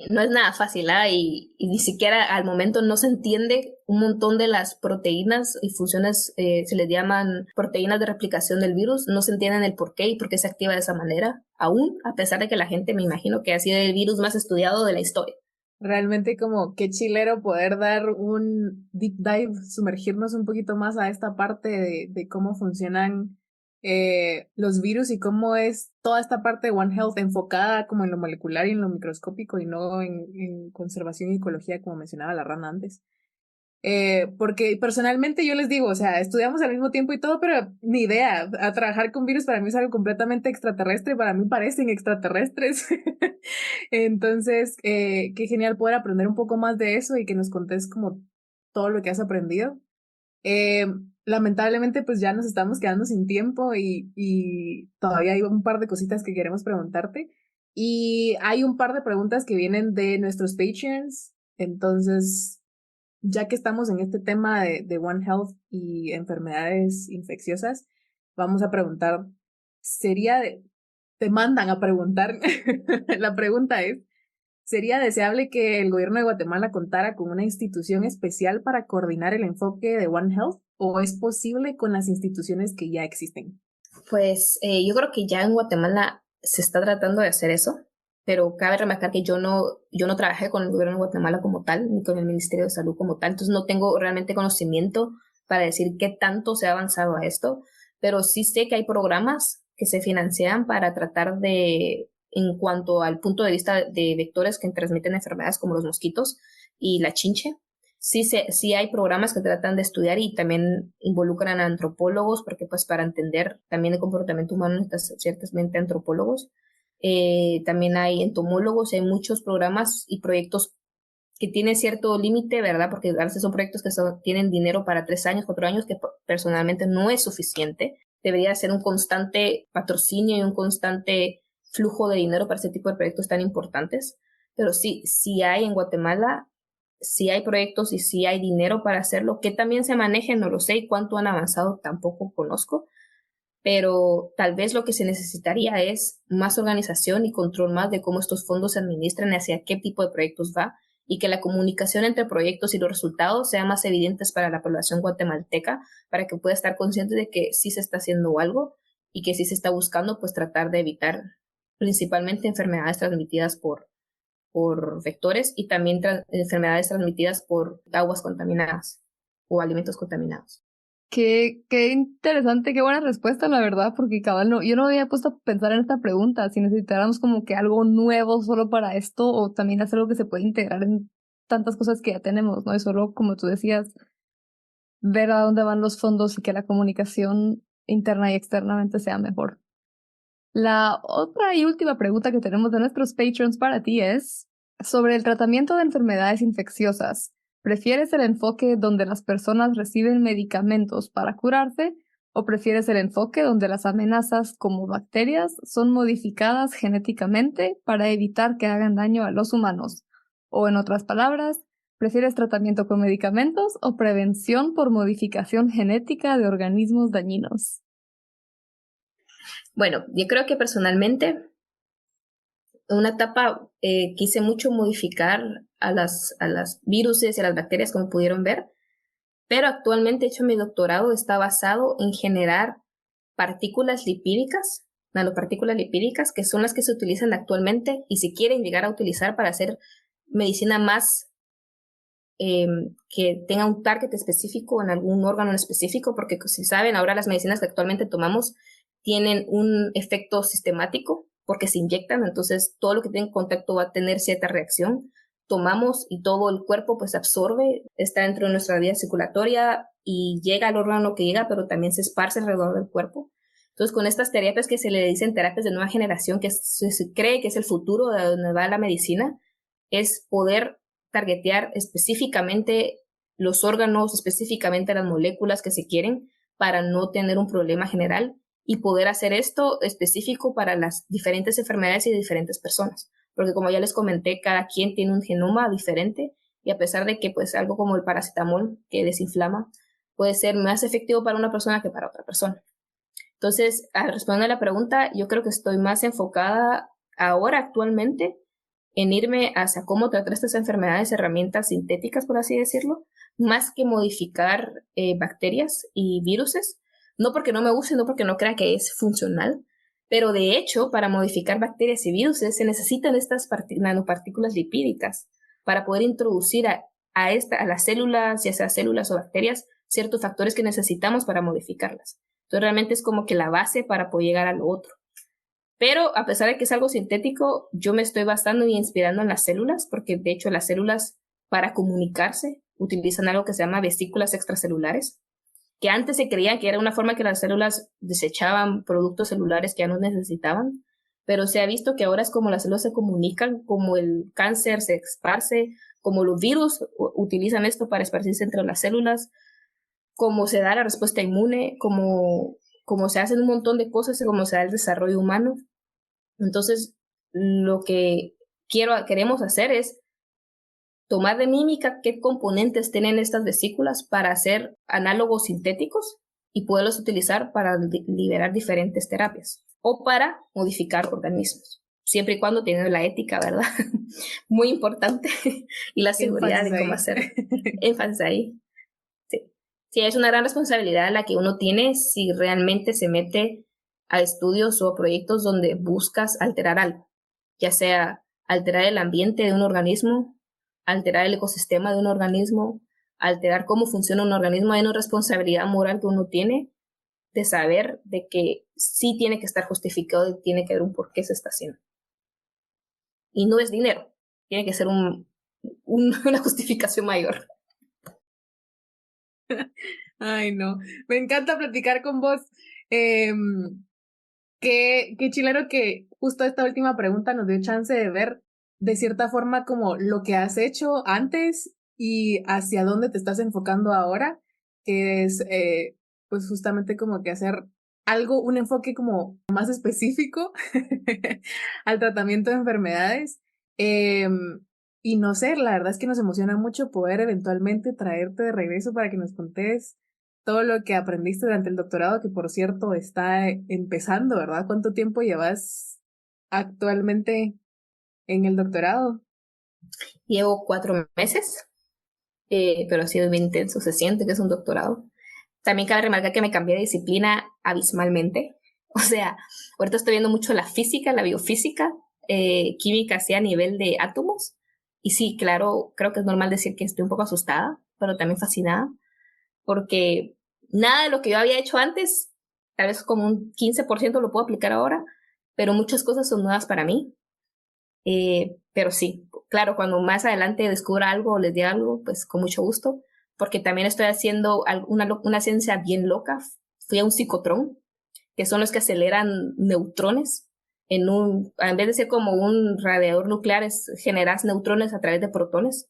No es nada fácil, y ni siquiera al momento no se entiende un montón de las proteínas y funciones, se les llaman proteínas de replicación del virus, no se entienden el por qué y por qué se activa de esa manera, aún a pesar de que la gente, me imagino que ha sido el virus más estudiado de la historia. Realmente como qué chilero poder dar un deep dive, sumergirnos un poquito más a esta parte de cómo funcionan los virus y cómo es toda esta parte de One Health enfocada como en lo molecular y en lo microscópico y no en conservación y ecología como mencionaba la rana antes. Porque personalmente yo les digo, o sea, estudiamos al mismo tiempo y todo, pero ni idea. A trabajar con virus para mí es algo completamente extraterrestre, para mí parecen extraterrestres. Entonces, qué genial poder aprender un poco más de eso y que nos contés como todo lo que has aprendido. Eh, Lamentablemente, pues ya nos estamos quedando sin tiempo y todavía hay un par de cositas que queremos preguntarte. Y hay un par de preguntas que vienen de nuestros Patreons. Entonces, ya que estamos en este tema de One Health y enfermedades infecciosas, vamos a preguntar, te mandan a preguntar, la pregunta es, ¿sería deseable que el gobierno de Guatemala contara con una institución especial para coordinar el enfoque de One Health o es posible con las instituciones que ya existen? Pues yo creo que ya en Guatemala se está tratando de hacer eso, pero cabe remarcar que yo no trabajé con el gobierno de Guatemala como tal, ni con el Ministerio de Salud como tal, entonces no tengo realmente conocimiento para decir qué tanto se ha avanzado a esto, pero sí sé que hay programas que se financian para tratar de, en cuanto al punto de vista de vectores que transmiten enfermedades como los mosquitos y la chinche. Sí hay programas que tratan de estudiar y también involucran a antropólogos, porque pues para entender también el comportamiento humano necesitas ciertamente antropólogos. También hay entomólogos, hay muchos programas y proyectos que tienen cierto límite, ¿verdad? Porque a veces son proyectos que tienen dinero para 3 años, 4 años, que personalmente no es suficiente. Debería ser un constante patrocinio y un constante flujo de dinero para ese tipo de proyectos tan importantes. Pero sí hay en Guatemala, sí hay proyectos y sí hay dinero para hacerlo. Que también se manejen, no lo sé, y cuánto han avanzado tampoco conozco. Pero tal vez lo que se necesitaría es más organización y control más de cómo estos fondos se administran y hacia qué tipo de proyectos va, y que la comunicación entre proyectos y los resultados sean más evidentes para la población guatemalteca, para que pueda estar consciente de que sí se está haciendo algo y que sí se está buscando pues tratar de evitar principalmente enfermedades transmitidas por vectores y también enfermedades transmitidas por aguas contaminadas o alimentos contaminados. Qué interesante, qué buena respuesta, la verdad, porque cabal, no, yo no había puesto a pensar en esta pregunta, si necesitáramos como que algo nuevo solo para esto, o también es algo que se puede integrar en tantas cosas que ya tenemos, ¿no? Es solo, como tú decías, ver a dónde van los fondos y que la comunicación interna y externamente sea mejor. La otra y última pregunta que tenemos de nuestros patrons para ti es sobre el tratamiento de enfermedades infecciosas. ¿Prefieres el enfoque donde las personas reciben medicamentos para curarse o prefieres el enfoque donde las amenazas como bacterias son modificadas genéticamente para evitar que hagan daño a los humanos? O en otras palabras, ¿prefieres tratamiento con medicamentos o prevención por modificación genética de organismos dañinos? Bueno, yo creo que personalmente en una etapa quise mucho modificar a las viruses y a las bacterias, como pudieron ver, pero actualmente, de hecho, mi doctorado está basado en generar partículas lipídicas, nanopartículas lipídicas, que son las que se utilizan actualmente y se quieren llegar a utilizar para hacer medicina más que tenga un target específico en algún órgano en específico, porque si saben, ahora las medicinas que actualmente tomamos tienen un efecto sistemático porque se inyectan, entonces todo lo que tiene contacto va a tener cierta reacción. Tomamos y todo el cuerpo pues absorbe, está dentro de nuestra vía circulatoria y llega al órgano que llega, pero también se esparce alrededor del cuerpo. Entonces, con estas terapias que se le dicen terapias de nueva generación, que se cree que es el futuro de donde va la medicina, es poder targetear específicamente los órganos, específicamente las moléculas que se quieren para no tener un problema general y poder hacer esto específico para las diferentes enfermedades y de diferentes personas. Porque como ya les comenté, cada quien tiene un genoma diferente y a pesar de que pues algo como el paracetamol que desinflama puede ser más efectivo para una persona que para otra persona. Entonces, al responder a la pregunta, yo creo que estoy más enfocada ahora actualmente en irme hacia cómo tratar estas enfermedades, herramientas sintéticas, por así decirlo, más que modificar bacterias y viruses, no porque no me guste, no porque no crea que es funcional, pero de hecho, para modificar bacterias y viruses se necesitan estas nanopartículas lipídicas para poder introducir a las células, ya sea células o bacterias, ciertos factores que necesitamos para modificarlas. Entonces realmente es como que la base para poder llegar a lo otro. Pero a pesar de que es algo sintético, yo me estoy basando y inspirando en las células, porque de hecho las células para comunicarse. Utilizan algo que se llama vesículas extracelulares, que antes se creía que era una forma que las células desechaban productos celulares que ya no necesitaban, pero se ha visto que ahora es como las células se comunican, como el cáncer se esparce, como los virus utilizan esto para esparcirse entre las células, como se da la respuesta inmune, como se hacen un montón de cosas, como se da el desarrollo humano. Entonces, lo que queremos hacer es tomar de mímica qué componentes tienen estas vesículas para hacer análogos sintéticos y poderlos utilizar para liberar diferentes terapias o para modificar organismos, siempre y cuando tienen la ética, ¿verdad? Muy importante, y la seguridad de cómo hacer. Énfasis ahí. Sí. Sí, es una gran responsabilidad la que uno tiene si realmente se mete a estudios o a proyectos donde buscas alterar algo, ya sea alterar el ambiente de un organismo, alterar el ecosistema de un organismo, alterar cómo funciona un organismo. Hay una responsabilidad moral que uno tiene de saber de que sí tiene que estar justificado y tiene que haber un por qué se está haciendo. Y no es dinero, tiene que ser una justificación mayor. Ay, no. Me encanta platicar con vos. Qué chilero que justo esta última pregunta nos dio chance de ver de cierta forma como lo que has hecho antes y hacia dónde te estás enfocando ahora, que es pues justamente como que hacer algo, un enfoque como más específico al tratamiento de enfermedades. Y no sé, la verdad es que nos emociona mucho poder eventualmente traerte de regreso para que nos contés todo lo que aprendiste durante el doctorado, que por cierto está empezando, ¿verdad? ¿Cuánto tiempo llevas actualmente en el doctorado? Llevo 4 meses, pero ha sido bien intenso, se siente que es un doctorado. También cabe remarcar que me cambié de disciplina abismalmente. O sea, ahorita estoy viendo mucho la física, la biofísica, química así a nivel de átomos. Y sí, claro, creo que es normal decir que estoy un poco asustada, pero también fascinada, porque nada de lo que yo había hecho antes, tal vez como un 15% lo puedo aplicar ahora, pero muchas cosas son nuevas para mí. Pero sí, claro, cuando más adelante descubra algo o les dé algo, pues con mucho gusto, porque también estoy haciendo una ciencia bien loca. Fui a un ciclotrón, que son los que aceleran neutrones. En vez de ser como un radiador nuclear, generas neutrones a través de protones.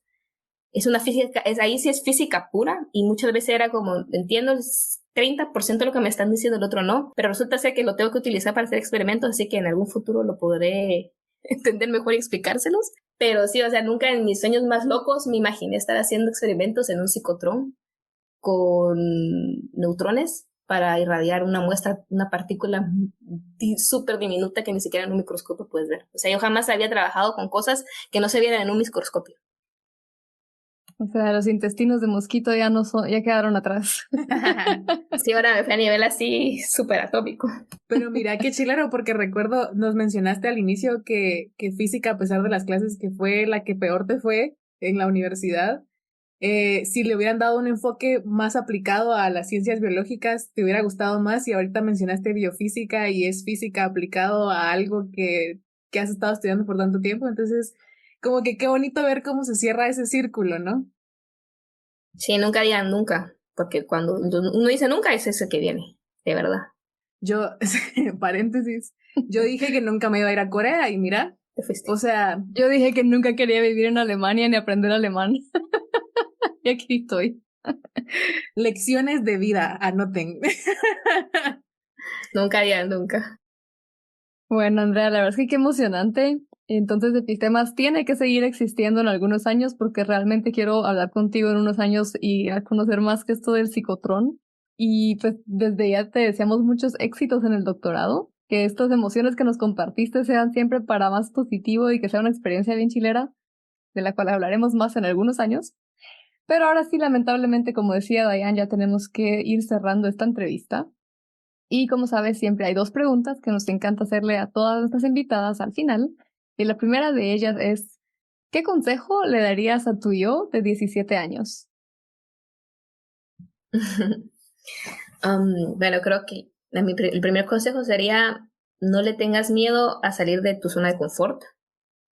Es una física, ahí sí es física pura, y muchas veces era como, entiendo, es 30% de lo que me están diciendo, el otro no, pero resulta ser que lo tengo que utilizar para hacer experimentos, así que en algún futuro lo podré entender mejor y explicárselos. Pero sí, o sea, nunca en mis sueños más locos me imaginé estar haciendo experimentos en un ciclotrón con neutrones para irradiar una muestra, una partícula súper diminuta que ni siquiera en un microscopio puedes ver. O sea, yo jamás había trabajado con cosas que no se vieran en un microscopio. O sea, los intestinos de mosquito ya ya quedaron atrás. Sí, ahora me fui a nivel así súper atómico. Pero mira qué chilero, porque recuerdo, nos mencionaste al inicio que física, a pesar de las clases que fue la que peor te fue en la universidad, si le hubieran dado un enfoque más aplicado a las ciencias biológicas, te hubiera gustado más. Y ahorita mencionaste biofísica y es física aplicado a algo que has estado estudiando por tanto tiempo. Entonces, como que qué bonito ver cómo se cierra ese círculo, ¿no? Sí, nunca digan nunca, porque cuando uno dice nunca es ese que viene, de verdad. Yo, paréntesis, yo dije que nunca me iba a ir a Corea y mira, Te fuiste. o sea, Yo dije que nunca quería vivir en Alemania ni aprender alemán. Y aquí estoy. lecciones de vida, anoten. Nunca digan nunca. Bueno, Andrea, la verdad es que qué emocionante. Entonces, Epistemas tiene que seguir existiendo en algunos años porque realmente quiero hablar contigo en unos años y a conocer más que esto del psicotrón. Y pues desde ya te deseamos muchos éxitos en el doctorado, que estas emociones que nos compartiste sean siempre para más positivo y que sea una experiencia bien chilera, de la cual hablaremos más en algunos años. Pero ahora sí, lamentablemente, como decía Dayan, ya tenemos que ir cerrando esta entrevista. Y como sabes, siempre hay 2 preguntas que nos encanta hacerle a todas nuestras invitadas al final. Y la primera de ellas es, ¿qué consejo le darías a tu yo de 17 años? Bueno, creo que el primer consejo sería no le tengas miedo a salir de tu zona de confort,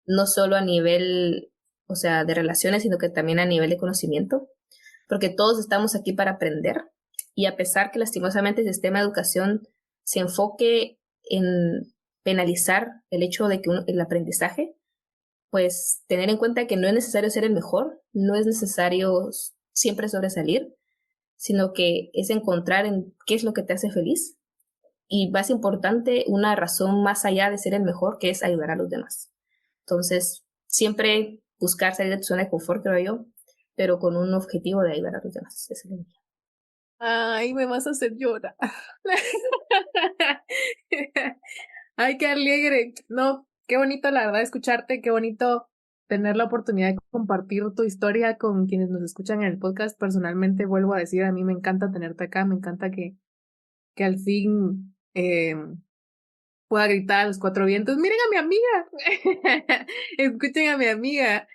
no solo a nivel o sea, de relaciones, sino que también a nivel de conocimiento, porque todos estamos aquí para aprender, y a pesar que lastimosamente el sistema de educación se enfoque en penalizar el hecho de que el aprendizaje, pues tener en cuenta que no es necesario ser el mejor, no es necesario siempre sobresalir, sino que es encontrar en qué es lo que te hace feliz, y más importante, una razón más allá de ser el mejor, que es ayudar a los demás. Entonces, siempre buscar salir de tu zona de confort, creo yo, pero con un objetivo de ayudar a los demás. Esa es la idea. Ay, me vas a hacer llorar. Ay, qué alegre. No, qué bonito, la verdad, escucharte, qué bonito tener la oportunidad de compartir tu historia con quienes nos escuchan en el podcast. Personalmente, vuelvo a decir, a mí me encanta tenerte acá, me encanta que al fin pueda gritar a los cuatro vientos, miren a mi amiga, escuchen a mi amiga.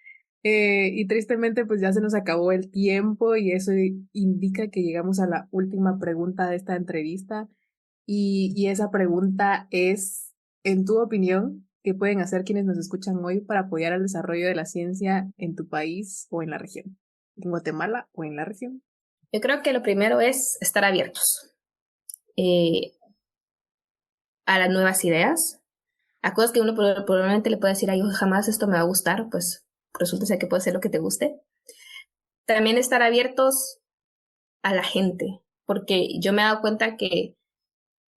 Y tristemente pues ya se nos acabó el tiempo y eso indica que llegamos a la última pregunta de esta entrevista, y esa pregunta es, en tu opinión, ¿qué pueden hacer quienes nos escuchan hoy para apoyar el desarrollo de la ciencia en tu país o en la región? ¿En Guatemala o en la región? Yo creo que lo primero es estar abiertos a las nuevas ideas, a cosas que uno probablemente le puede decir, ay, jamás esto me va a gustar, pues resulta ser que puede ser lo que te guste. También estar abiertos a la gente, porque yo me he dado cuenta que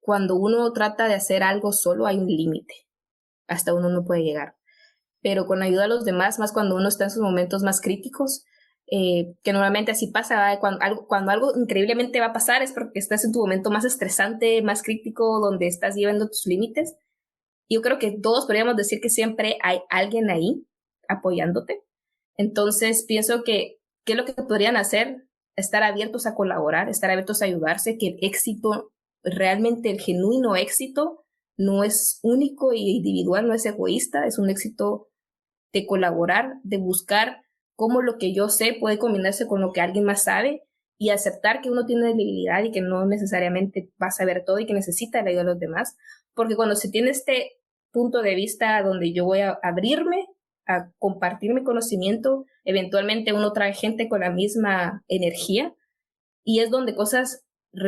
cuando uno trata de hacer algo solo hay un límite, hasta uno no puede llegar, pero con ayuda a los demás, más cuando uno está en sus momentos más críticos, que normalmente así pasa, cuando algo increíblemente va a pasar es porque estás en tu momento más estresante, más crítico, donde estás llevando tus límites. Yo creo que todos podríamos decir que siempre hay alguien ahí apoyándote. Entonces pienso que ¿qué es lo que podrían hacer? Estar abiertos a colaborar, estar abiertos a ayudarse, que el éxito, realmente el genuino éxito, no es único y individual, no es egoísta, es un éxito de colaborar, de buscar cómo lo que yo sé puede combinarse con lo que alguien más sabe, y aceptar que uno tiene debilidad y que no necesariamente va a saber todo y que necesita la ayuda de los demás, porque cuando se tiene este punto de vista donde yo voy a abrirme, a compartir mi conocimiento, eventualmente uno trae gente con la misma energía, y es donde cosas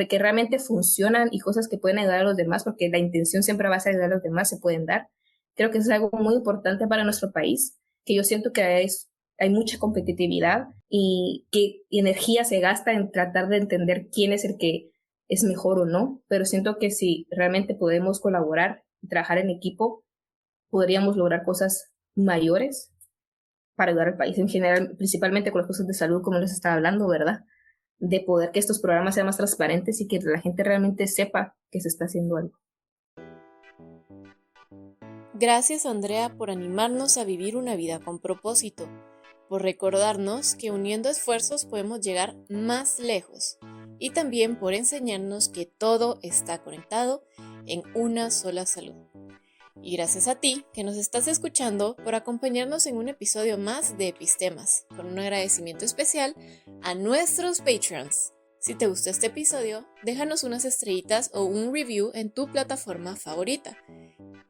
que realmente funcionan y cosas que pueden ayudar a los demás, porque la intención siempre va a ser ayudar a los demás, se pueden dar. Creo que eso es algo muy importante para nuestro país, que yo siento que hay mucha competitividad y que energía se gasta en tratar de entender quién es el que es mejor o no, pero siento que si realmente podemos colaborar y trabajar en equipo, podríamos lograr cosas mayores para ayudar al país en general, principalmente con las cosas de salud, como les estaba hablando, ¿verdad? De poder que estos programas sean más transparentes y que la gente realmente sepa que se está haciendo algo. Gracias, Andrea, por animarnos a vivir una vida con propósito, por recordarnos que uniendo esfuerzos podemos llegar más lejos, y también por enseñarnos que todo está conectado en una sola salud. Y gracias a ti, que nos estás escuchando, por acompañarnos en un episodio más de Epistemas, con un agradecimiento especial a nuestros Patreons. Si te gustó este episodio, déjanos unas estrellitas o un review en tu plataforma favorita.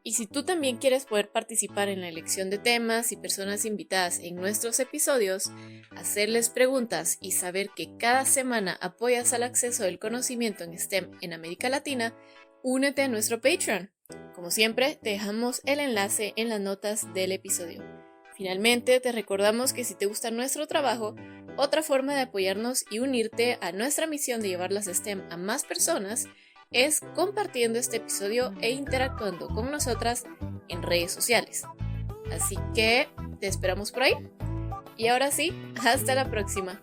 Y si tú también quieres poder participar en la elección de temas y personas invitadas en nuestros episodios, hacerles preguntas y saber que cada semana apoyas al acceso del conocimiento en STEM en América Latina, únete a nuestro Patreon. Como siempre, te dejamos el enlace en las notas del episodio. Finalmente, te recordamos que si te gusta nuestro trabajo, otra forma de apoyarnos y unirte a nuestra misión de llevar las STEM a más personas es compartiendo este episodio e interactuando con nosotras en redes sociales. Así que te esperamos por ahí. Y ahora sí, hasta la próxima.